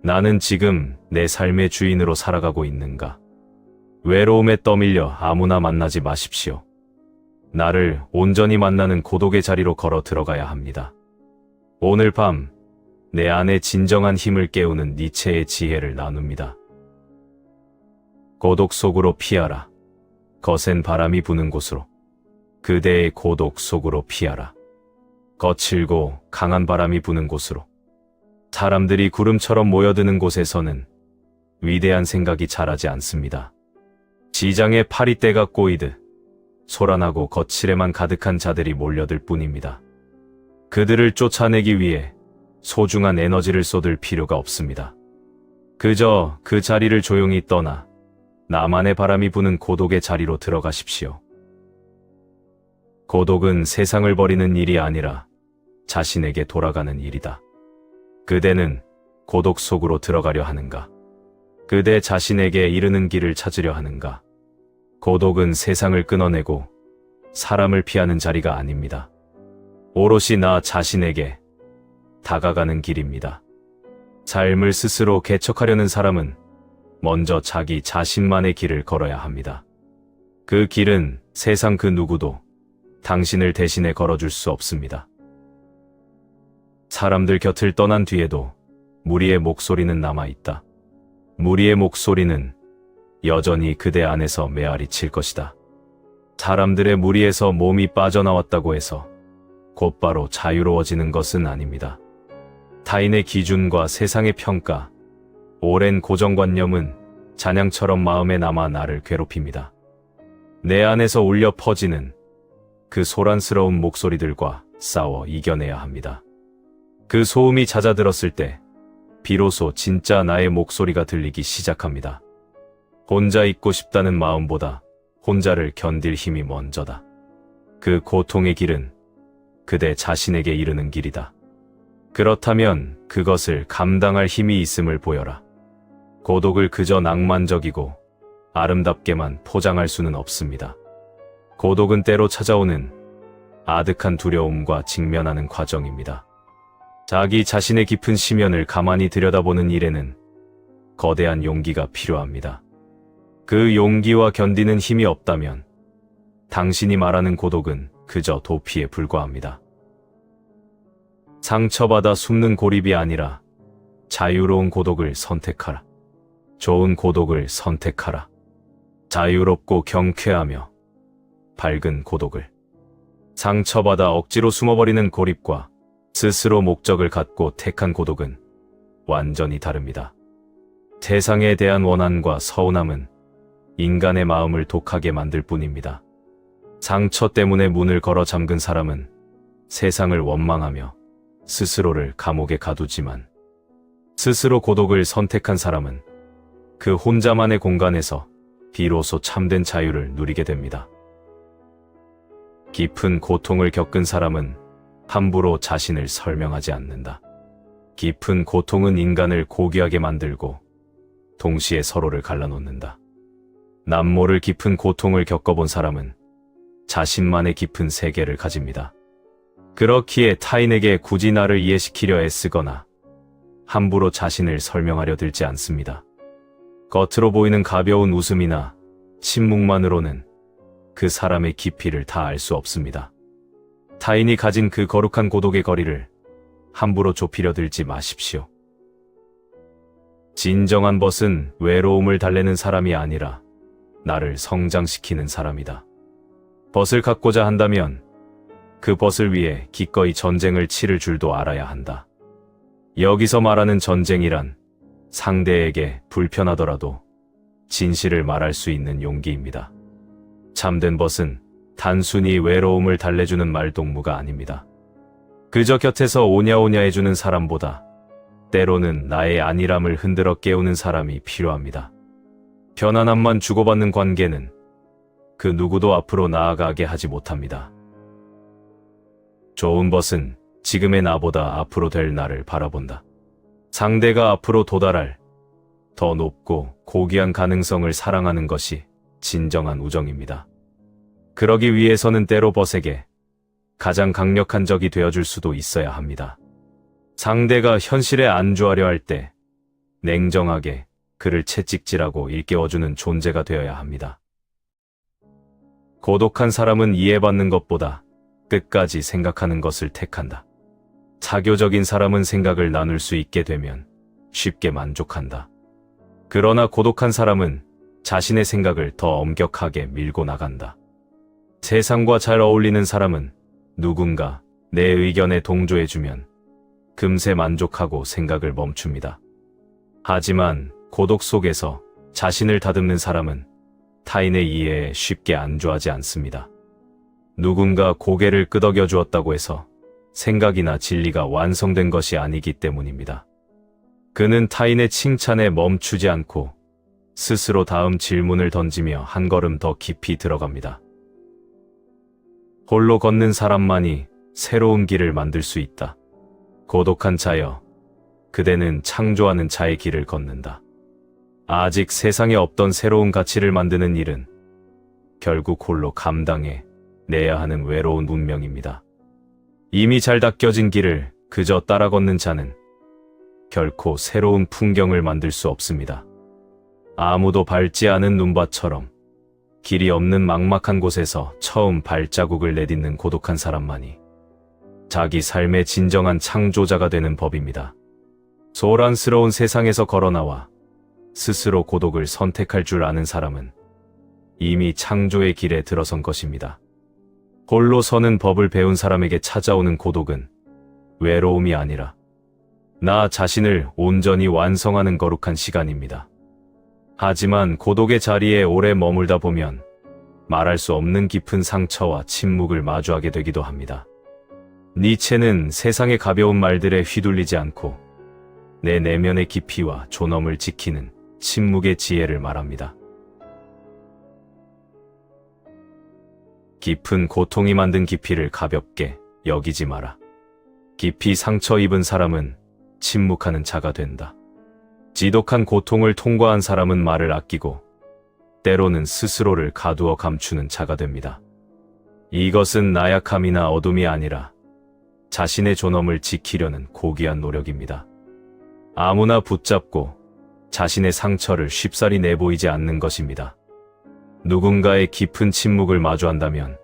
나는 지금 내 삶의 주인으로 살아가고 있는가? 외로움에 떠밀려 아무나 만나지 마십시오. 나를 온전히 만나는 고독의 자리로 걸어 들어가야 합니다. 오늘 밤 내 안에 진정한 힘을 깨우는 니체의 지혜를 나눕니다. 고독 속으로 피하라. 거센 바람이 부는 곳으로. 그대의 고독 속으로 피하라. 거칠고 강한 바람이 부는 곳으로. 사람들이 구름처럼 모여드는 곳에서는 위대한 생각이 자라지 않습니다. 지장에 파리떼가 꼬이듯 소란하고 거칠에만 가득한 자들이 몰려들 뿐입니다. 그들을 쫓아내기 위해 소중한 에너지를 쏟을 필요가 없습니다. 그저 그 자리를 조용히 떠나 나만의 바람이 부는 고독의 자리로 들어가십시오. 고독은 세상을 버리는 일이 아니라 자신에게 돌아가는 일이다. 그대는 고독 속으로 들어가려 하는가? 그대 자신에게 이르는 길을 찾으려 하는가? 고독은 세상을 끊어내고 사람을 피하는 자리가 아닙니다. 오롯이 나 자신에게 다가가는 길입니다. 삶을 스스로 개척하려는 사람은 먼저 자기 자신만의 길을 걸어야 합니다. 그 길은 세상 그 누구도 당신을 대신해 걸어줄 수 없습니다. 사람들 곁을 떠난 뒤에도 무리의 목소리는 남아있다. 무리의 목소리는 여전히 그대 안에서 메아리 칠 것이다. 사람들의 무리에서 몸이 빠져나왔다고 해서 곧바로 자유로워지는 것은 아닙니다. 타인의 기준과 세상의 평가, 오랜 고정관념은 잔향처럼 마음에 남아 나를 괴롭힙니다. 내 안에서 울려 퍼지는 그 소란스러운 목소리들과 싸워 이겨내야 합니다. 그 소음이 잦아들었을 때 비로소 진짜 나의 목소리가 들리기 시작합니다. 혼자 있고 싶다는 마음보다 혼자를 견딜 힘이 먼저다. 그 고통의 길은 그대 자신에게 이르는 길이다. 그렇다면 그것을 감당할 힘이 있음을 보여라. 고독을 그저 낭만적이고 아름답게만 포장할 수는 없습니다. 고독은 때로 찾아오는 아득한 두려움과 직면하는 과정입니다. 자기 자신의 깊은 심연을 가만히 들여다보는 일에는 거대한 용기가 필요합니다. 그 용기와 견디는 힘이 없다면 당신이 말하는 고독은 그저 도피에 불과합니다. 상처받아 숨는 고립이 아니라 자유로운 고독을 선택하라. 좋은 고독을 선택하라. 자유롭고 경쾌하며 밝은 고독을. 상처받아 억지로 숨어버리는 고립과 스스로 목적을 갖고 택한 고독은 완전히 다릅니다. 세상에 대한 원한과 서운함은 인간의 마음을 독하게 만들 뿐입니다. 상처 때문에 문을 걸어 잠근 사람은 세상을 원망하며 스스로를 감옥에 가두지만 스스로 고독을 선택한 사람은 그 혼자만의 공간에서 비로소 참된 자유를 누리게 됩니다. 깊은 고통을 겪은 사람은 함부로 자신을 설명하지 않는다. 깊은 고통은 인간을 고귀하게 만들고 동시에 서로를 갈라놓는다. 남모를 깊은 고통을 겪어본 사람은 자신만의 깊은 세계를 가집니다. 그렇기에 타인에게 굳이 나를 이해시키려 애쓰거나 함부로 자신을 설명하려 들지 않습니다. 겉으로 보이는 가벼운 웃음이나 침묵만으로는 그 사람의 깊이를 다 알 수 없습니다. 타인이 가진 그 거룩한 고독의 거리를 함부로 좁히려 들지 마십시오. 진정한 벗은 외로움을 달래는 사람이 아니라 나를 성장시키는 사람이다. 벗을 갖고자 한다면 그 벗을 위해 기꺼이 전쟁을 치를 줄도 알아야 한다. 여기서 말하는 전쟁이란 상대에게 불편하더라도 진실을 말할 수 있는 용기입니다. 참된 벗은 단순히 외로움을 달래주는 말동무가 아닙니다. 그저 곁에서 오냐오냐 해주는 사람보다 때로는 나의 안일함을 흔들어 깨우는 사람이 필요합니다. 편안함만 주고받는 관계는 그 누구도 앞으로 나아가게 하지 못합니다. 좋은 벗은 지금의 나보다 앞으로 될 나를 바라본다. 상대가 앞으로 도달할 더 높고 고귀한 가능성을 사랑하는 것이 진정한 우정입니다. 그러기 위해서는 때로 벗에게 가장 강력한 적이 되어줄 수도 있어야 합니다. 상대가 현실에 안주하려 할 때 냉정하게 그를 채찍질하고 일깨워주는 존재가 되어야 합니다. 고독한 사람은 이해받는 것보다 끝까지 생각하는 것을 택한다. 사교적인 사람은 생각을 나눌 수 있게 되면 쉽게 만족한다. 그러나 고독한 사람은 자신의 생각을 더 엄격하게 밀고 나간다. 세상과 잘 어울리는 사람은 누군가 내 의견에 동조해주면 금세 만족하고 생각을 멈춥니다. 하지만 고독 속에서 자신을 다듬는 사람은 타인의 이해에 쉽게 안주하지 않습니다. 누군가 고개를 끄덕여 주었다고 해서 생각이나 진리가 완성된 것이 아니기 때문입니다. 그는 타인의 칭찬에 멈추지 않고 스스로 다음 질문을 던지며 한 걸음 더 깊이 들어갑니다. 홀로 걷는 사람만이 새로운 길을 만들 수 있다. 고독한 자여, 그대는 창조하는 자의 길을 걷는다. 아직 세상에 없던 새로운 가치를 만드는 일은 결국 홀로 감당해 내야 하는 외로운 운명입니다. 이미 잘 닦여진 길을 그저 따라 걷는 자는 결코 새로운 풍경을 만들 수 없습니다. 아무도 밟지 않은 눈밭처럼 길이 없는 막막한 곳에서 처음 발자국을 내딛는 고독한 사람만이 자기 삶의 진정한 창조자가 되는 법입니다. 소란스러운 세상에서 걸어나와 스스로 고독을 선택할 줄 아는 사람은 이미 창조의 길에 들어선 것입니다. 홀로 서는 법을 배운 사람에게 찾아오는 고독은 외로움이 아니라 나 자신을 온전히 완성하는 거룩한 시간입니다. 하지만 고독의 자리에 오래 머물다 보면 말할 수 없는 깊은 상처와 침묵을 마주하게 되기도 합니다. 니체는 세상의 가벼운 말들에 휘둘리지 않고 내 내면의 깊이와 존엄을 지키는 침묵의 지혜를 말합니다. 깊은 고통이 만든 깊이를 가볍게 여기지 마라. 깊이 상처 입은 사람은 침묵하는 자가 된다. 지독한 고통을 통과한 사람은 말을 아끼고 때로는 스스로를 가두어 감추는 자가 됩니다. 이것은 나약함이나 어둠이 아니라 자신의 존엄을 지키려는 고귀한 노력입니다. 아무나 붙잡고 자신의 상처를 쉽사리 내보이지 않는 것입니다. 누군가의 깊은 침묵을 마주한다면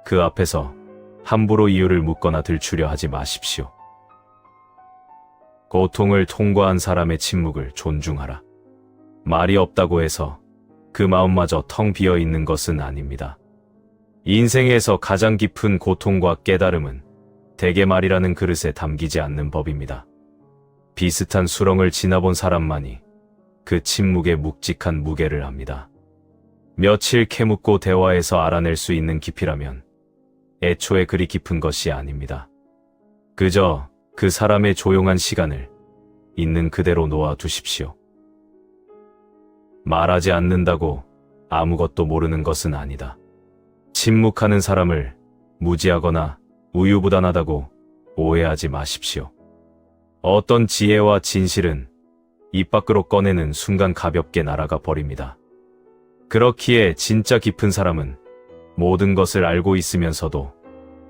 그 앞에서 함부로 이유를 묻거나 들추려 하지 마십시오. 고통을 통과한 사람의 침묵을 존중하라. 말이 없다고 해서 그 마음마저 텅 비어 있는 것은 아닙니다. 인생에서 가장 깊은 고통과 깨달음은 대개 말이라는 그릇에 담기지 않는 법입니다. 비슷한 수렁을 지나본 사람만이 그 침묵의 묵직한 무게를 압니다. 며칠 캐묻고 대화해서 알아낼 수 있는 깊이라면 애초에 그리 깊은 것이 아닙니다. 그저 그 사람의 조용한 시간을 있는 그대로 놓아두십시오. 말하지 않는다고 아무것도 모르는 것은 아니다. 침묵하는 사람을 무지하거나 우유부단하다고 오해하지 마십시오. 어떤 지혜와 진실은 입 밖으로 꺼내는 순간 가볍게 날아가 버립니다. 그렇기에 진짜 깊은 사람은 모든 것을 알고 있으면서도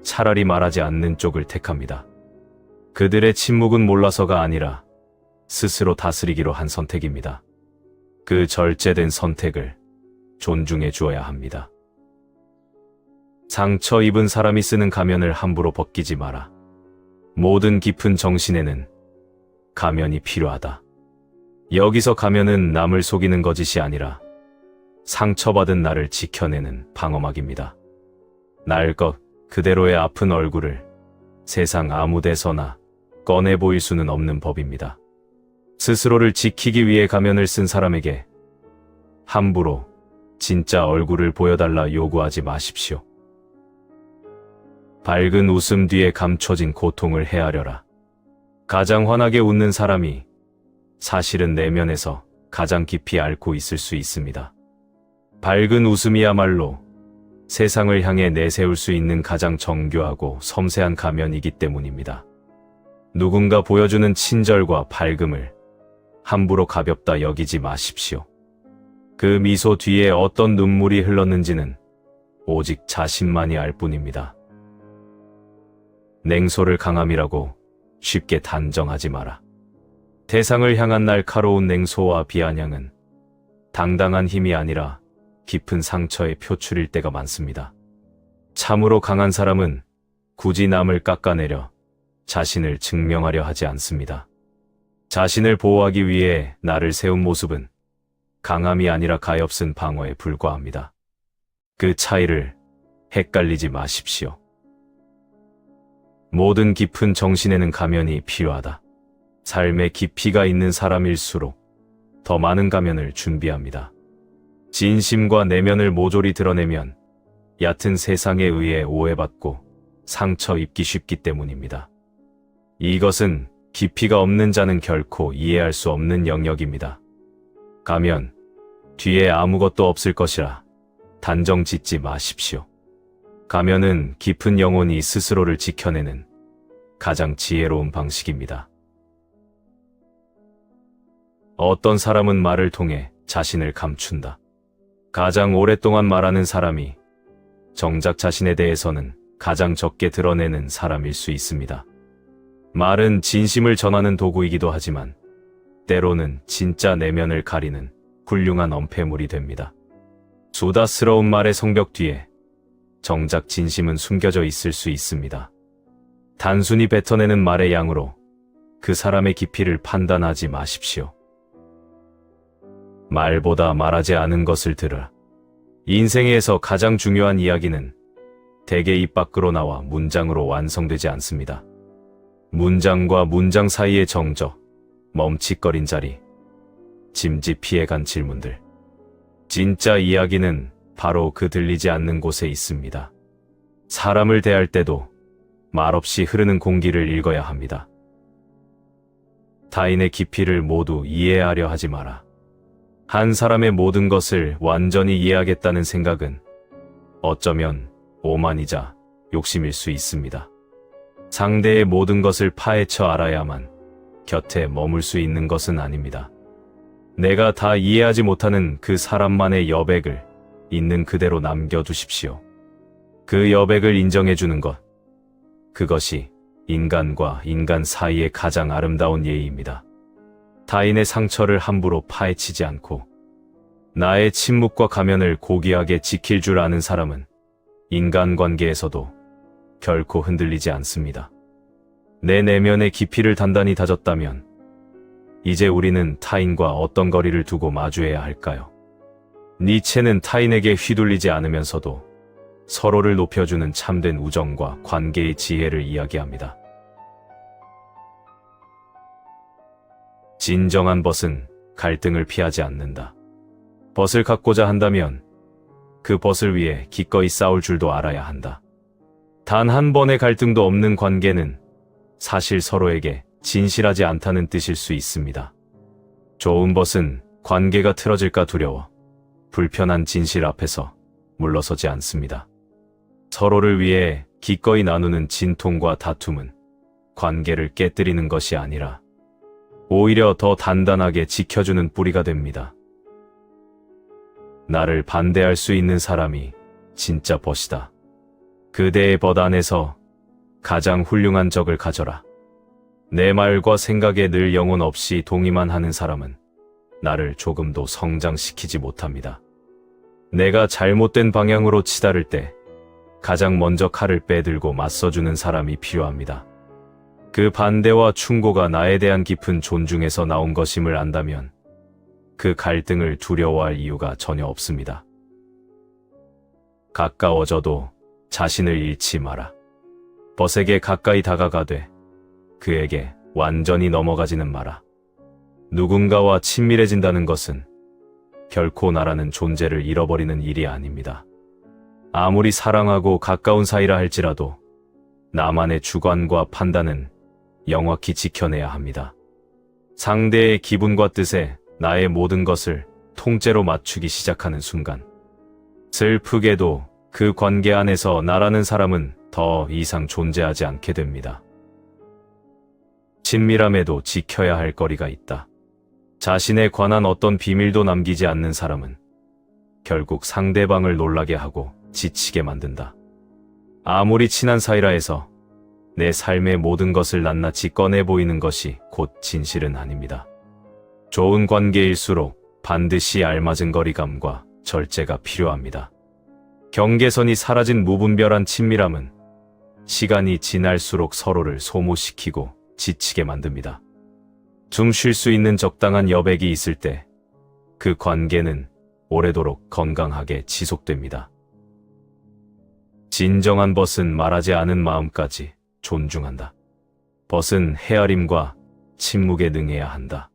차라리 말하지 않는 쪽을 택합니다. 그들의 침묵은 몰라서가 아니라 스스로 다스리기로 한 선택입니다. 그 절제된 선택을 존중해 주어야 합니다. 상처 입은 사람이 쓰는 가면을 함부로 벗기지 마라. 모든 깊은 정신에는 가면이 필요하다. 여기서 가면은 남을 속이는 거짓이 아니라 상처받은 나를 지켜내는 방어막입니다. 날 것 그대로의 아픈 얼굴을 세상 아무 데서나 꺼내 보일 수는 없는 법입니다. 스스로를 지키기 위해 가면을 쓴 사람에게 함부로 진짜 얼굴을 보여달라 요구하지 마십시오. 밝은 웃음 뒤에 감춰진 고통을 헤아려라. 가장 환하게 웃는 사람이 사실은 내면에서 가장 깊이 앓고 있을 수 있습니다. 밝은 웃음이야말로 세상을 향해 내세울 수 있는 가장 정교하고 섬세한 가면이기 때문입니다. 누군가 보여주는 친절과 밝음을 함부로 가볍다 여기지 마십시오. 그 미소 뒤에 어떤 눈물이 흘렀는지는 오직 자신만이 알 뿐입니다. 냉소를 강함이라고 쉽게 단정하지 마라. 대상을 향한 날카로운 냉소와 비아냥은 당당한 힘이 아니라 깊은 상처의 표출일 때가 많습니다. 참으로 강한 사람은 굳이 남을 깎아내려 자신을 증명하려 하지 않습니다. 자신을 보호하기 위해 나를 세운 모습은 강함이 아니라 가엾은 방어에 불과합니다. 그 차이를 헷갈리지 마십시오. 모든 깊은 정신에는 가면이 필요하다. 삶의 깊이가 있는 사람일수록 더 많은 가면을 준비합니다. 진심과 내면을 모조리 드러내면 얕은 세상에 의해 오해받고 상처 입기 쉽기 때문입니다. 이것은 깊이가 없는 자는 결코 이해할 수 없는 영역입니다. 가면 뒤에 아무것도 없을 것이라 단정 짓지 마십시오. 가면은 깊은 영혼이 스스로를 지켜내는 가장 지혜로운 방식입니다. 어떤 사람은 말을 통해 자신을 감춘다. 가장 오랫동안 말하는 사람이 정작 자신에 대해서는 가장 적게 드러내는 사람일 수 있습니다. 말은 진심을 전하는 도구이기도 하지만 때로는 진짜 내면을 가리는 훌륭한 엄폐물이 됩니다. 수다스러운 말의 성벽 뒤에 정작 진심은 숨겨져 있을 수 있습니다. 단순히 뱉어내는 말의 양으로 그 사람의 깊이를 판단하지 마십시오. 말보다 말하지 않은 것을 들으라. 인생에서 가장 중요한 이야기는 대개 입 밖으로 나와 문장으로 완성되지 않습니다. 문장과 문장 사이의 정적, 멈칫거린 자리, 짐짓 피해간 질문들. 진짜 이야기는 바로 그 들리지 않는 곳에 있습니다. 사람을 대할 때도 말없이 흐르는 공기를 읽어야 합니다. 타인의 깊이를 모두 이해하려 하지 마라. 한 사람의 모든 것을 완전히 이해하겠다는 생각은 어쩌면 오만이자 욕심일 수 있습니다. 상대의 모든 것을 파헤쳐 알아야만 곁에 머물 수 있는 것은 아닙니다. 내가 다 이해하지 못하는 그 사람만의 여백을 있는 그대로 남겨두십시오. 그 여백을 인정해주는 것, 그것이 인간과 인간 사이의 가장 아름다운 예의입니다. 타인의 상처를 함부로 파헤치지 않고 나의 침묵과 가면을 고귀하게 지킬 줄 아는 사람은 인간관계에서도 결코 흔들리지 않습니다. 내 내면의 깊이를 단단히 다졌다면 이제 우리는 타인과 어떤 거리를 두고 마주해야 할까요? 니체는 타인에게 휘둘리지 않으면서도 서로를 높여주는 참된 우정과 관계의 지혜를 이야기합니다. 진정한 벗은 갈등을 피하지 않는다. 벗을 갖고자 한다면 그 벗을 위해 기꺼이 싸울 줄도 알아야 한다. 단 한 번의 갈등도 없는 관계는 사실 서로에게 진실하지 않다는 뜻일 수 있습니다. 좋은 벗은 관계가 틀어질까 두려워 불편한 진실 앞에서 물러서지 않습니다. 서로를 위해 기꺼이 나누는 진통과 다툼은 관계를 깨뜨리는 것이 아니라 오히려 더 단단하게 지켜주는 뿌리가 됩니다. 나를 반대할 수 있는 사람이 진짜 벗이다. 그대의 벗 안에서 가장 훌륭한 적을 가져라. 내 말과 생각에 늘 영혼 없이 동의만 하는 사람은 나를 조금도 성장시키지 못합니다. 내가 잘못된 방향으로 치달을 때 가장 먼저 칼을 빼들고 맞서주는 사람이 필요합니다. 그 반대와 충고가 나에 대한 깊은 존중에서 나온 것임을 안다면 그 갈등을 두려워할 이유가 전혀 없습니다. 가까워져도 자신을 잃지 마라. 벗에게 가까이 다가가되 그에게 완전히 넘어가지는 마라. 누군가와 친밀해진다는 것은 결코 나라는 존재를 잃어버리는 일이 아닙니다. 아무리 사랑하고 가까운 사이라 할지라도 나만의 주관과 판단은 영확히 지켜내야 합니다. 상대의 기분과 뜻에 나의 모든 것을 통째로 맞추기 시작하는 순간 슬프게도 그 관계 안에서 나라는 사람은 더 이상 존재하지 않게 됩니다. 친밀함에도 지켜야 할 거리가 있다. 자신에 관한 어떤 비밀도 남기지 않는 사람은 결국 상대방을 놀라게 하고 지치게 만든다. 아무리 친한 사이라 해서 내 삶의 모든 것을 낱낱이 꺼내 보이는 것이 곧 진실은 아닙니다. 좋은 관계일수록 반드시 알맞은 거리감과 절제가 필요합니다. 경계선이 사라진 무분별한 친밀함은 시간이 지날수록 서로를 소모시키고 지치게 만듭니다. 숨 쉴 수 있는 적당한 여백이 있을 때 그 관계는 오래도록 건강하게 지속됩니다. 진정한 벗은 말하지 않은 마음까지 존중한다. 벗은 헤아림과 침묵에 능해야 한다.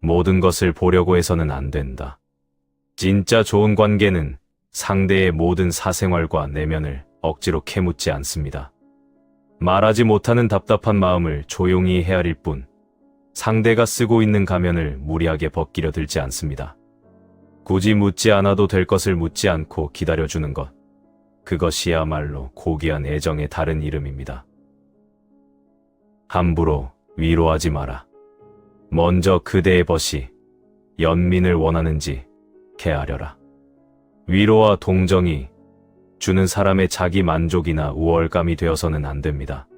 모든 것을 보려고 해서는 안 된다. 진짜 좋은 관계는 상대의 모든 사생활과 내면을 억지로 캐묻지 않습니다. 말하지 못하는 답답한 마음을 조용히 헤아릴 뿐 상대가 쓰고 있는 가면을 무리하게 벗기려 들지 않습니다. 굳이 묻지 않아도 될 것을 묻지 않고 기다려주는 것, 그것이야말로 고귀한 애정의 다른 이름입니다. 함부로 위로하지 마라. 먼저 그대의 벗이 연민을 원하는지 헤아려라. 위로와 동정이 주는 사람의 자기 만족이나 우월감이 되어서는 안 됩니다.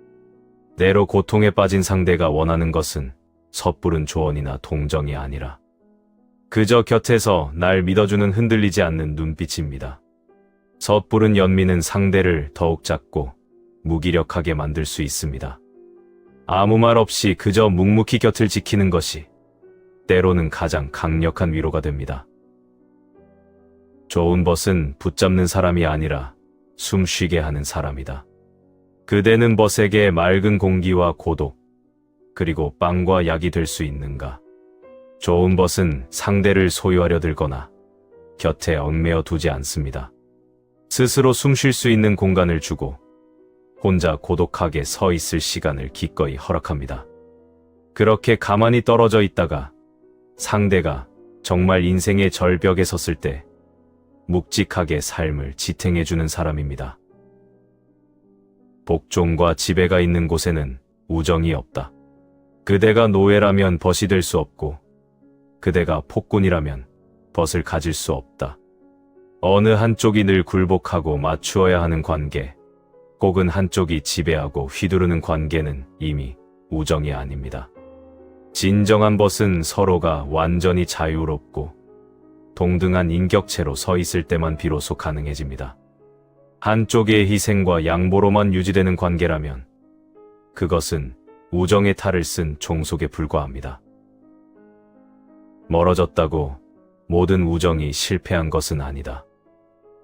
때로 고통에 빠진 상대가 원하는 것은 섣부른 조언이나 동정이 아니라 그저 곁에서 날 믿어주는 흔들리지 않는 눈빛입니다. 섣부른 연민은 상대를 더욱 작고 무기력하게 만들 수 있습니다. 아무 말 없이 그저 묵묵히 곁을 지키는 것이 때로는 가장 강력한 위로가 됩니다. 좋은 벗은 붙잡는 사람이 아니라 숨쉬게 하는 사람이다. 그대는 벗에게 맑은 공기와 고독, 그리고 빵과 약이 될 수 있는가? 좋은 벗은 상대를 소유하려 들거나 곁에 얽매여 두지 않습니다. 스스로 숨 쉴 수 있는 공간을 주고 혼자 고독하게 서 있을 시간을 기꺼이 허락합니다. 그렇게 가만히 떨어져 있다가 상대가 정말 인생의 절벽에 섰을 때 묵직하게 삶을 지탱해주는 사람입니다. 복종과 지배가 있는 곳에는 우정이 없다. 그대가 노예라면 벗이 될 수 없고 그대가 폭군이라면 벗을 가질 수 없다. 어느 한쪽이 늘 굴복하고 맞추어야 하는 관계, 혹은 한쪽이 지배하고 휘두르는 관계는 이미 우정이 아닙니다. 진정한 벗은 서로가 완전히 자유롭고 동등한 인격체로 서 있을 때만 비로소 가능해집니다. 한쪽의 희생과 양보로만 유지되는 관계라면 그것은 우정의 탈을 쓴 종속에 불과합니다. 멀어졌다고 모든 우정이 실패한 것은 아니다.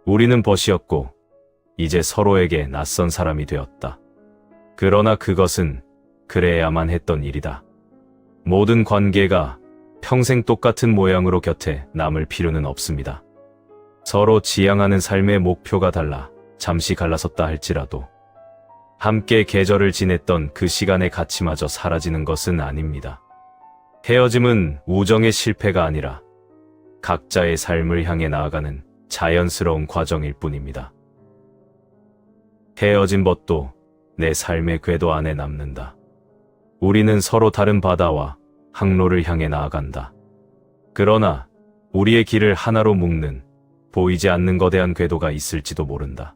우리는 벗이었고 이제 서로에게 낯선 사람이 되었다. 그러나 그것은 그래야만 했던 일이다. 모든 관계가 평생 똑같은 모양으로 곁에 남을 필요는 없습니다. 서로 지향하는 삶의 목표가 달라 잠시 갈라섰다 할지라도 함께 계절을 지냈던 그 시간의 가치마저 사라지는 것은 아닙니다. 헤어짐은 우정의 실패가 아니라 각자의 삶을 향해 나아가는 자연스러운 과정일 뿐입니다. 헤어진 벗도 내 삶의 궤도 안에 남는다. 우리는 서로 다른 바다와 항로를 향해 나아간다. 그러나 우리의 길을 하나로 묶는 보이지 않는 거대한 궤도가 있을지도 모른다.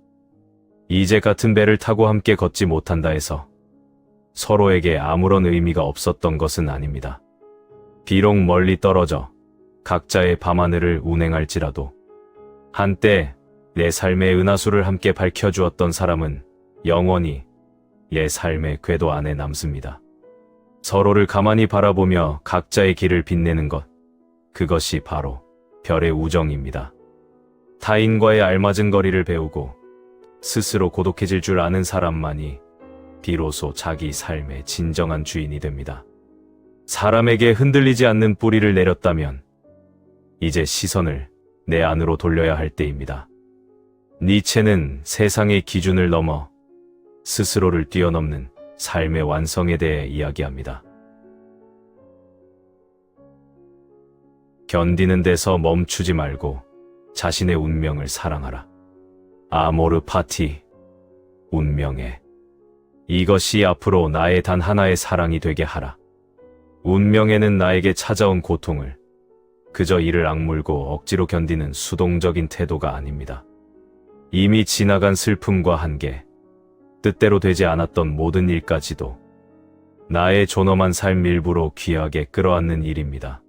이제 같은 배를 타고 함께 걷지 못한다 해서 서로에게 아무런 의미가 없었던 것은 아닙니다. 비록 멀리 떨어져 각자의 밤하늘을 운행할지라도 한때 내 삶의 은하수를 함께 밝혀주었던 사람은 영원히 내 삶의 궤도 안에 남습니다. 서로를 가만히 바라보며 각자의 길을 빛내는 것, 그것이 바로 별의 우정입니다. 타인과의 알맞은 거리를 배우고 스스로 고독해질 줄 아는 사람만이 비로소 자기 삶의 진정한 주인이 됩니다. 사람에게 흔들리지 않는 뿌리를 내렸다면 이제 시선을 내 안으로 돌려야 할 때입니다. 니체는 세상의 기준을 넘어 스스로를 뛰어넘는 삶의 완성에 대해 이야기합니다. 견디는 데서 멈추지 말고 자신의 운명을 사랑하라. 아모르 파티, 운명에. 이것이 앞으로 나의 단 하나의 사랑이 되게 하라. 운명에는 나에게 찾아온 고통을 그저 이를 악물고 억지로 견디는 수동적인 태도가 아닙니다. 이미 지나간 슬픔과 한계, 뜻대로 되지 않았던 모든 일까지도 나의 존엄한 삶 일부로 귀하게 끌어안는 일입니다.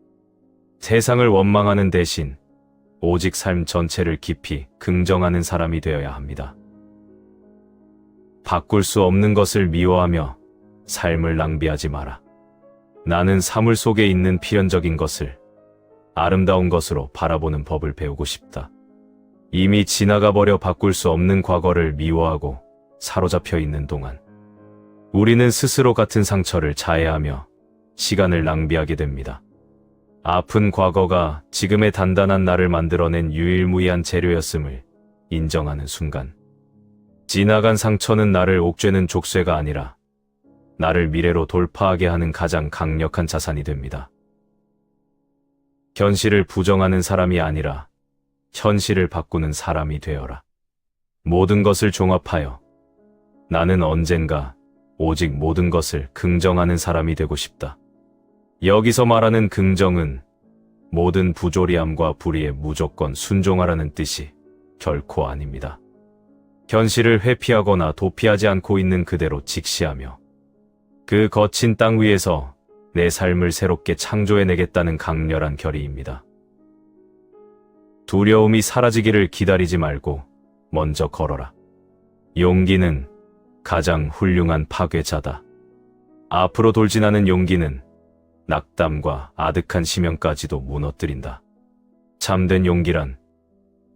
세상을 원망하는 대신 오직 삶 전체를 깊이 긍정하는 사람이 되어야 합니다. 바꿀 수 없는 것을 미워하며 삶을 낭비하지 마라. 나는 사물 속에 있는 필연적인 것을 아름다운 것으로 바라보는 법을 배우고 싶다. 이미 지나가 버려 바꿀 수 없는 과거를 미워하고 사로잡혀 있는 동안 우리는 스스로 같은 상처를 자해하며 시간을 낭비하게 됩니다. 아픈 과거가 지금의 단단한 나를 만들어낸 유일무이한 재료였음을 인정하는 순간 지나간 상처는 나를 옥죄는 족쇄가 아니라 나를 미래로 돌파하게 하는 가장 강력한 자산이 됩니다. 현실을 부정하는 사람이 아니라 현실을 바꾸는 사람이 되어라. 모든 것을 종합하여 나는 언젠가 오직 모든 것을 긍정하는 사람이 되고 싶다. 여기서 말하는 긍정은 모든 부조리함과 불의에 무조건 순종하라는 뜻이 결코 아닙니다. 현실을 회피하거나 도피하지 않고 있는 그대로 직시하며 그 거친 땅 위에서 내 삶을 새롭게 창조해내겠다는 강렬한 결의입니다. 두려움이 사라지기를 기다리지 말고 먼저 걸어라. 용기는 가장 훌륭한 파괴자다. 앞으로 돌진하는 용기는 낙담과 아득한 심연까지도 무너뜨린다. 참된 용기란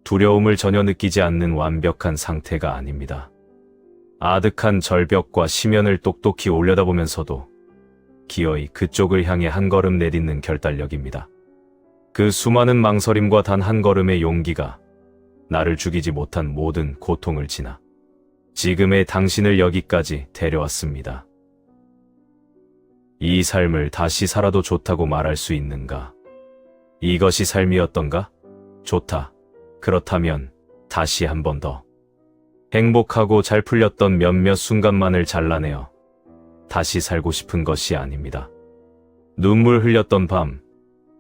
두려움을 전혀 느끼지 않는 완벽한 상태가 아닙니다. 아득한 절벽과 심연을 똑똑히 올려다보면서도 기어이 그쪽을 향해 한 걸음 내딛는 결단력입니다. 그 수많은 망설임과 단 한 걸음의 용기가 나를 죽이지 못한 모든 고통을 지나 지금의 당신을 여기까지 데려왔습니다. 이 삶을 다시 살아도 좋다고 말할 수 있는가? 이것이 삶이었던가? 좋다. 그렇다면 다시 한 번 더. 행복하고 잘 풀렸던 몇몇 순간만을 잘라내어 다시 살고 싶은 것이 아닙니다. 눈물 흘렸던 밤,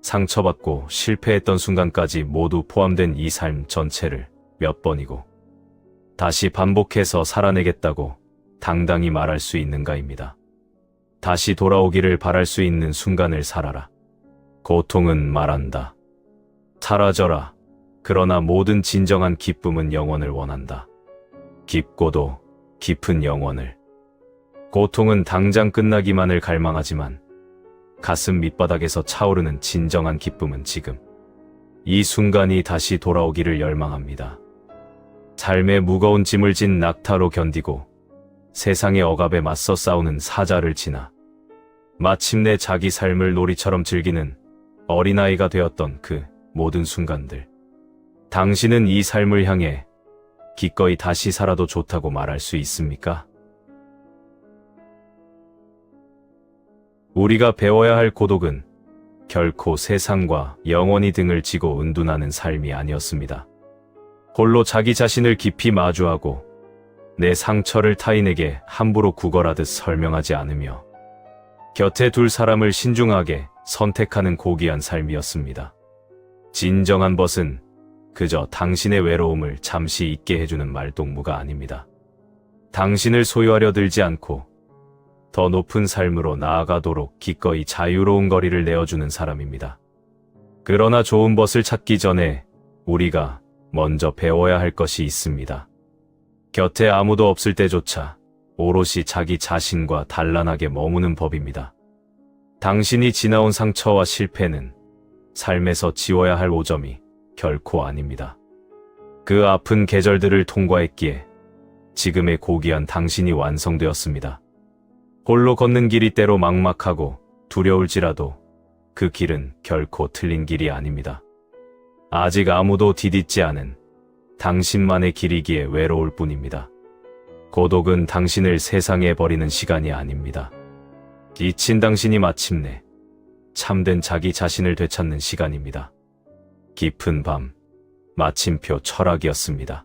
상처받고 실패했던 순간까지 모두 포함된 이 삶 전체를 몇 번이고 다시 반복해서 살아내겠다고 당당히 말할 수 있는가입니다. 다시 돌아오기를 바랄 수 있는 순간을 살아라. 고통은 말한다. 사라져라. 그러나 모든 진정한 기쁨은 영원을 원한다. 깊고도 깊은 영원을. 고통은 당장 끝나기만을 갈망하지만 가슴 밑바닥에서 차오르는 진정한 기쁨은 지금 이 순간이 다시 돌아오기를 열망합니다. 삶의 무거운 짐을 진 낙타로 견디고 세상의 억압에 맞서 싸우는 사자를 지나 마침내 자기 삶을 놀이처럼 즐기는 어린아이가 되었던 그 모든 순간들. 당신은 이 삶을 향해 기꺼이 다시 살아도 좋다고 말할 수 있습니까? 우리가 배워야 할 고독은 결코 세상과 영원히 등을 지고 은둔하는 삶이 아니었습니다. 홀로 자기 자신을 깊이 마주하고 내 상처를 타인에게 함부로 구걸하듯 설명하지 않으며 곁에 둘 사람을 신중하게 선택하는 고귀한 삶이었습니다. 진정한 벗은 그저 당신의 외로움을 잠시 잊게 해주는 말동무가 아닙니다. 당신을 소유하려 들지 않고 더 높은 삶으로 나아가도록 기꺼이 자유로운 거리를 내어주는 사람입니다. 그러나 좋은 벗을 찾기 전에 우리가 먼저 배워야 할 것이 있습니다. 곁에 아무도 없을 때조차 오롯이 자기 자신과 단란하게 머무는 법입니다. 당신이 지나온 상처와 실패는 삶에서 지워야 할 오점이 결코 아닙니다. 그 아픈 계절들을 통과했기에 지금의 고귀한 당신이 완성되었습니다. 홀로 걷는 길이 때로 막막하고 두려울지라도 그 길은 결코 틀린 길이 아닙니다. 아직 아무도 디딛지 않은 당신만의 길이기에 외로울 뿐입니다. 고독은 당신을 세상에 버리는 시간이 아닙니다. 지친 당신이 마침내 참된 자기 자신을 되찾는 시간입니다. 깊은 밤, 마침표 철학이었습니다.